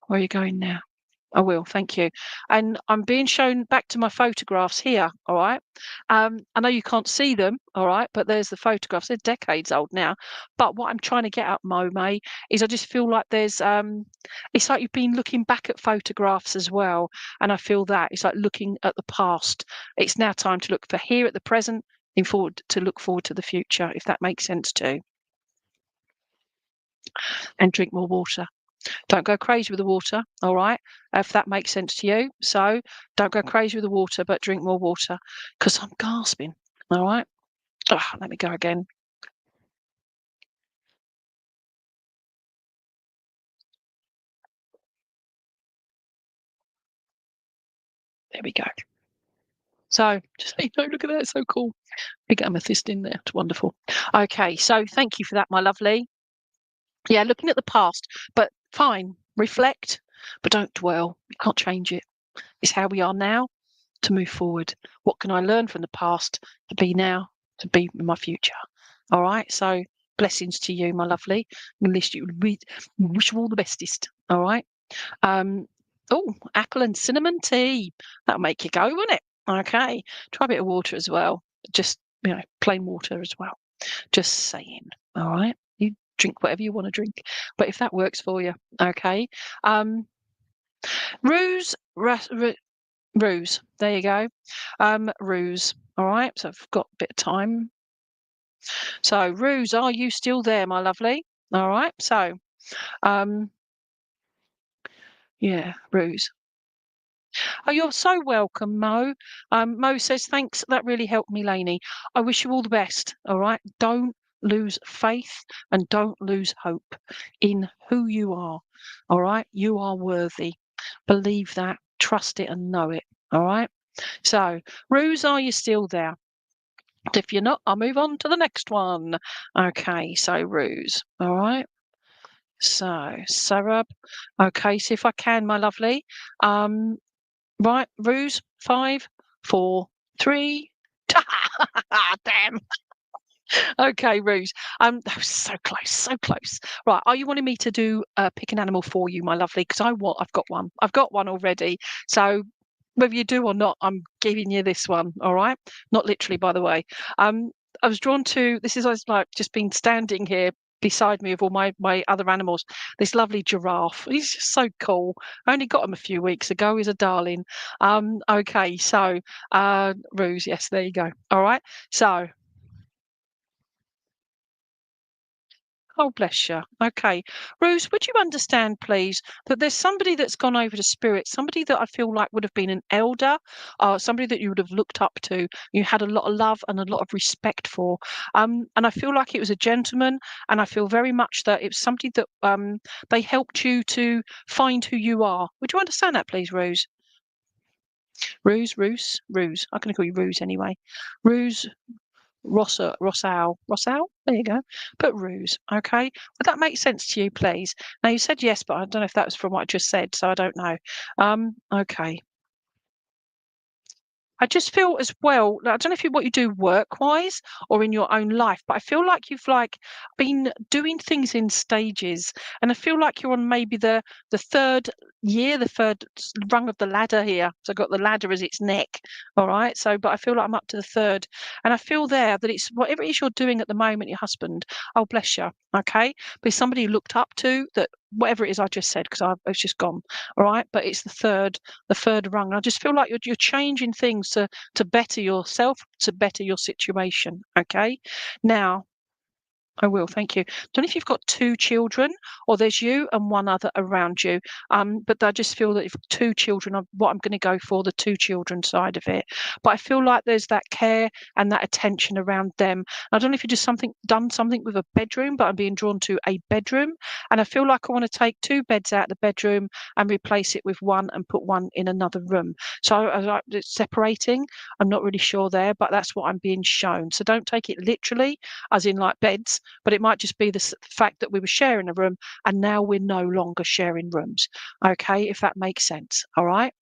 Where are you going now? I will, thank you. And I'm being shown back to my photographs here, all right? I know you can't see them, all right, but there's the photographs. They're decades old now. But what I'm trying to get at, Mo May, is I just feel like there's it's like you've been looking back at photographs as well. And I feel that it's like looking at the past. It's now time to look for here at the present, in forward to look forward to the future, if that makes sense too. And drink more water. Don't go crazy with the water, all right? If that makes sense to you. So don't go crazy with the water, but drink more water, because I'm gasping, all right? Let me go again. There we go. So just so you know, look at that, it's so cool. Big amethyst in there. It's wonderful. Okay, so thank you for that, my lovely. Yeah, looking at the past, but fine, reflect, but don't dwell. You can't change it. It's how we are now to move forward. What can I learn from the past to be now, to be in my future? All right. So blessings to you, my lovely. Wish you all the bestest. All right. Um, oh, apple and cinnamon tea. That'll make you go, won't it? Okay. Try a bit of water as well. Just, plain water as well. Just saying. All right. You drink whatever you want to drink. But if that works for you, okay. Ruse, Ruse. There you go. Ruse. All right. So I've got a bit of time. So, Ruse, are you still there, my lovely? All right. So, um, yeah, Ruse. Oh, you're so welcome, Mo. Mo says, thanks. That really helped me, Lainey. I wish you all the best. All right. Don't lose faith and don't lose hope in who you are. All right. You are worthy. Believe that, trust it, and know it. All right. So, Ruse, are you still there? If you're not, I'll move on to the next one. Okay, so Ruse. All right. So Sarab. Okay, see if I can, my lovely. Right, Ruse. 5, 4, 3. Damn. Okay, Ruse. That was so close, so close. Right, are you wanting me to do pick an animal for you, my lovely? Because I've got one. I've got one already. So whether you do or not, I'm giving you this one. All right, not literally, by the way. I was drawn to this. Is I was like just been standing here beside me with all my other animals. This lovely giraffe. He's just so cool. I only got him a few weeks ago. He's a darling. Okay, so Ruse. Yes, there you go. All right, so. Oh, bless you. Okay. Rose, would you understand, please, that there's somebody that's gone over to spirit, somebody that I feel like would have been an elder, somebody that you would have looked up to, you had a lot of love and a lot of respect for. And I feel like it was a gentleman, and I feel very much that it was somebody that they helped you to find who you are. Would you understand that, please, Rose? Ruse. I'm going to call you Ruse anyway. Ruse. Rossal. There you go. Put ruse. Okay. Would that make sense to you, please? Now you said yes, but I don't know if that was from what I just said, so I don't know. Okay. I just feel as well, I don't know if what you do work-wise or in your own life, but I feel like you've been doing things in stages, and I feel like you're on maybe the third year, the third rung of the ladder here. So I've got the ladder as its neck. All right. So, but I feel like I'm up to the third, and I feel there that it's whatever it is you're doing at the moment, your husband. Oh, bless you. Okay, but somebody you looked up to, that whatever it is I just said, because it's just gone. All right, but it's the third rung. I just feel like you're changing things to better yourself, to better your situation. Okay. Now, I will, thank you. Don't know if you've got two children or there's you and one other around you. But I just feel that if two children are what I'm going to go for, the two children side of it. But I feel like there's that care and that attention around them. I don't know if you just done something with a bedroom, but I'm being drawn to a bedroom. And I feel like I want to take two beds out of the bedroom and replace it with one and put one in another room. So I like it's separating. I'm not really sure there, but that's what I'm being shown. So don't take it literally, as in like beds, but it might just be the fact that we were sharing a room and now we're no longer sharing rooms. Okay, if that makes sense. All right.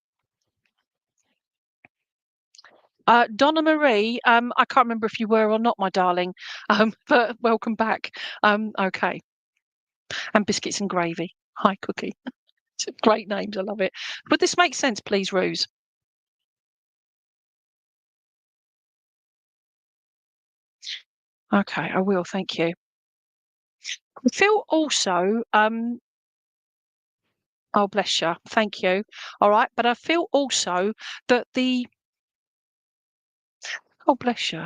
Donna Marie, I can't remember if you were or not, my darling, but welcome back. Okay. And biscuits and gravy. Hi, Cookie. Great names. I love it. Would this make sense, please, Rose? Okay, I will. Thank you. I feel also, oh, bless you. Thank you. All right. But I feel also that oh, bless you.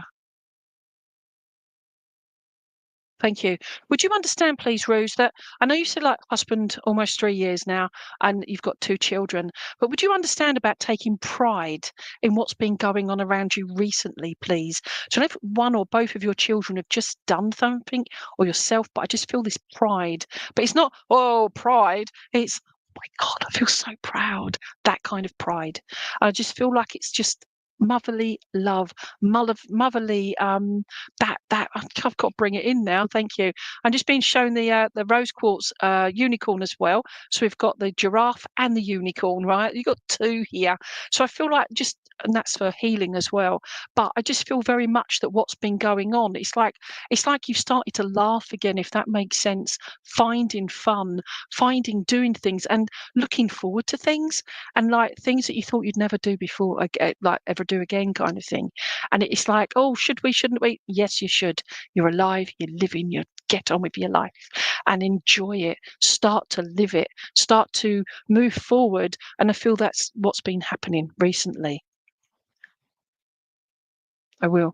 Thank you. Would you understand, please, Rose, that I know you said like husband almost 3 years now and you've got two children, but would you understand about taking pride in what's been going on around you recently, please? So if one or both of your children have just done something or yourself, but I just feel this pride, but it's not, oh, pride. It's, oh my God, I feel so proud. That kind of pride. I just feel like it's just motherly love, motherly that I've got to bring it in now. Thank you. I'm just being shown the rose quartz unicorn as well. So we've got the giraffe and the unicorn, right? You've got two here. So I feel like and that's for healing as well. But I just feel very much that what's been going on, it's like you've started to laugh again, if that makes sense. Finding fun, doing things, and looking forward to things, and like things that you thought you'd never do before, like ever do again, kind of thing. And it's like, oh, should we, shouldn't we? Yes, you should. You're alive, you're living, you get on with your life and enjoy it. Start to live it, start to move forward. And I feel that's what's been happening recently. I will.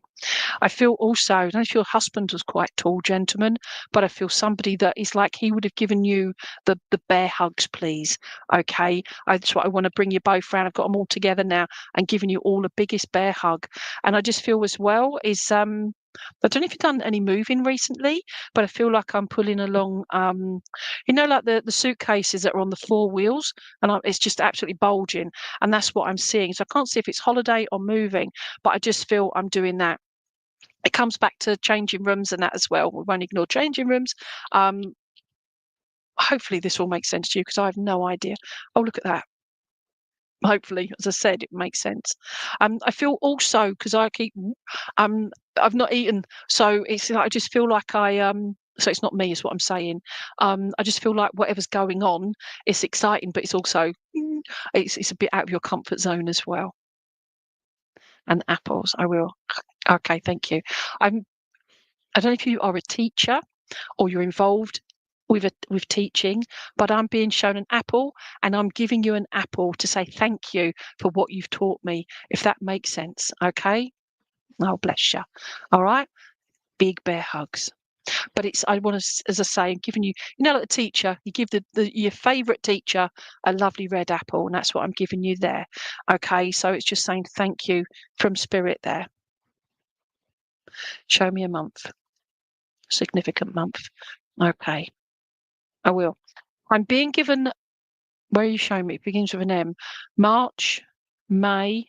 I feel also, I don't know if your husband was quite tall gentleman, but I feel somebody that is like he would have given you the bear hugs, please. Okay. That's what I want to bring you both round. I've got them all together now and giving you all the biggest bear hug. And I just feel as well is I don't know if you've done any moving recently, but I feel like I'm pulling along like the suitcases that are on the four wheels, and it's just absolutely bulging. And that's what I'm seeing. So I can't see if it's holiday or moving, but I just feel I'm doing that. It comes back to changing rooms and that as well. We won't ignore changing rooms. Um, Hopefully this will make sense to you because I have no idea. Oh, look at that. Hopefully, as I said, it makes sense. I feel also because I keep, I've not eaten, so it's like I just feel like so it's not me, is what I'm saying. I just feel like whatever's going on, it's exciting, but it's also, it's a bit out of your comfort zone as well. And apples, I will. Okay, thank you. I don't know if you are a teacher or you're involved with teaching, but I'm being shown an apple and I'm giving you an apple to say thank you for what you've taught me, if that makes sense. Okay. Oh, bless you. All right. Big bear hugs. But I want to, as I say, I'm giving you, like the teacher, you give your favourite teacher a lovely red apple, and that's what I'm giving you there. Okay, so it's just saying thank you from spirit there. Show me a month, significant month. Okay, I will. I'm being given, where are you showing me? It begins with an M. March, May.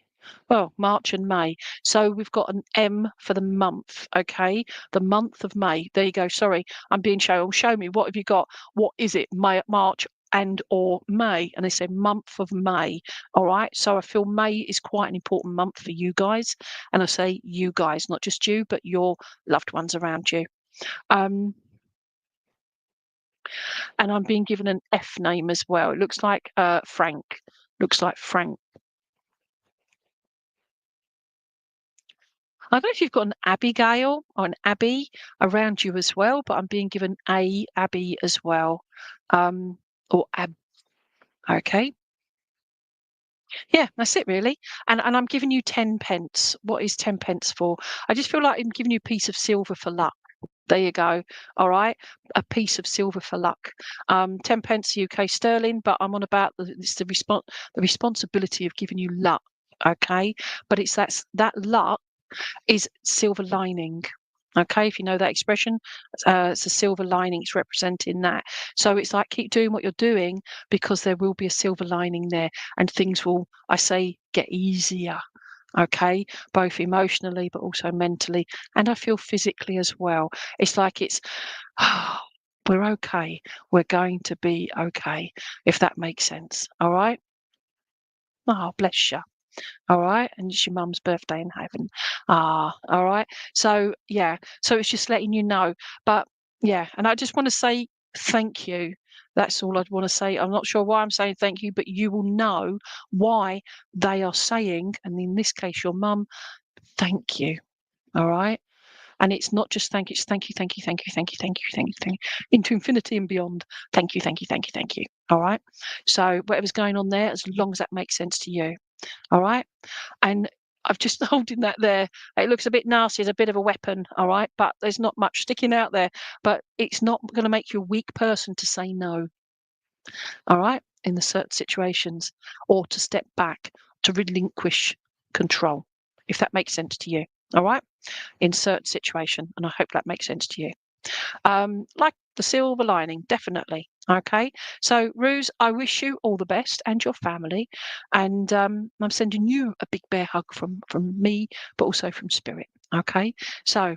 Well, March and May. So we've got an M for the month, okay? The month of May. There you go. Sorry, I'm being shown. Show me, what have you got? What is it? March and or May? And they say month of May. All right. So I feel May is quite an important month for you guys. And I say you guys, not just you, but your loved ones around you. And I'm being given an F name as well. It looks like Frank. Looks like Frank. I don't know if you've got an Abigail or an Abby around you as well, but I'm being given a Abby as well. Or Ab. Okay. Yeah, that's it really. And I'm giving you 10 pence. What is 10 pence for? I just feel like I'm giving you a piece of silver for luck. There you go. All right. A piece of silver for luck. 10 pence UK sterling, but I'm on about it's the responsibility of giving you luck. Okay. But it's that luck is silver lining. Okay, if you know that expression, it's a silver lining. It's representing that. So it's like keep doing what you're doing, because there will be a silver lining there, and things will, I say, get easier. Okay, both emotionally but also mentally, and I feel physically as well. It's like we're okay. We're going to be okay, if that makes sense. All right. Oh, bless you. All right. And it's your mum's birthday in heaven. All right. So, yeah. So it's just letting you know. But, yeah. And I just want to say thank you. That's all I'd want to say. I'm not sure why I'm saying thank you, but you will know why they are saying, and in this case, your mum, thank you. All right. And it's not just thank you, it's thank you, thank you, thank you, thank you, thank you, thank you, thank you, into infinity and beyond. Thank you, thank you, thank you, thank you. All right. So, whatever's going on there, as long as that makes sense to you. All right. And I've just holding that there. It looks a bit nasty, as a bit of a weapon, all right? But there's not much sticking out there. But it's not going to make you a weak person to say no, all right, in the certain situations, or to step back, to relinquish control, if that makes sense to you, all right, in certain situation. And I hope that makes sense to you. Like the silver lining, definitely. Okay. So, Ruse, I wish you all the best and your family. And I'm sending you a big bear hug from me, but also from Spirit. Okay. So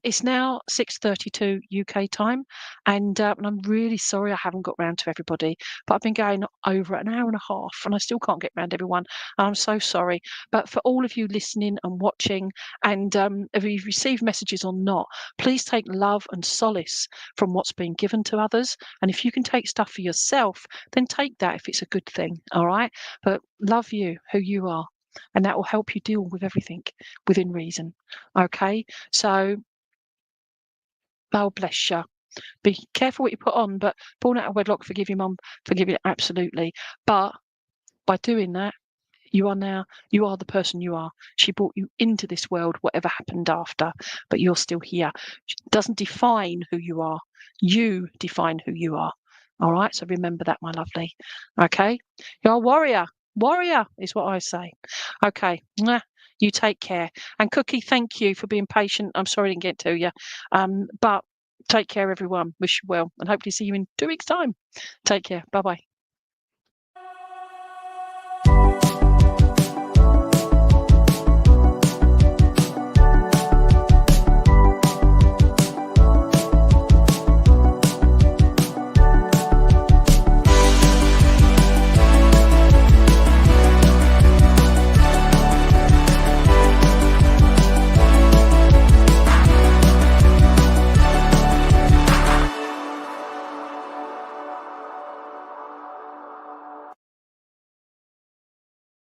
it's now 6:32 UK time, and I'm really sorry I haven't got round to everybody, but I've been going over an hour and a half and I still can't get round everyone. I'm so sorry. But for all of you listening and watching, and if you've received messages or not, please take love and solace from what's being given to others. And if you can take stuff for yourself, then take that if it's a good thing. All right. But love you, who you are. And that will help you deal with everything within reason. Okay. So, oh, bless you. Be careful what you put on, but born out of wedlock, forgive your mum, forgive you, absolutely. But by doing that, you are the person you are. She brought you into this world, whatever happened after, but you're still here. It doesn't define who you are. You define who you are. All right. So remember that, my lovely. Okay. You're a warrior. Warrior is what I say. Okay. You take care. And Cookie, thank you for being patient. I'm sorry I didn't get to you. But take care, everyone. Wish you well, and hopefully see you in 2 weeks' time. Take care. Bye bye.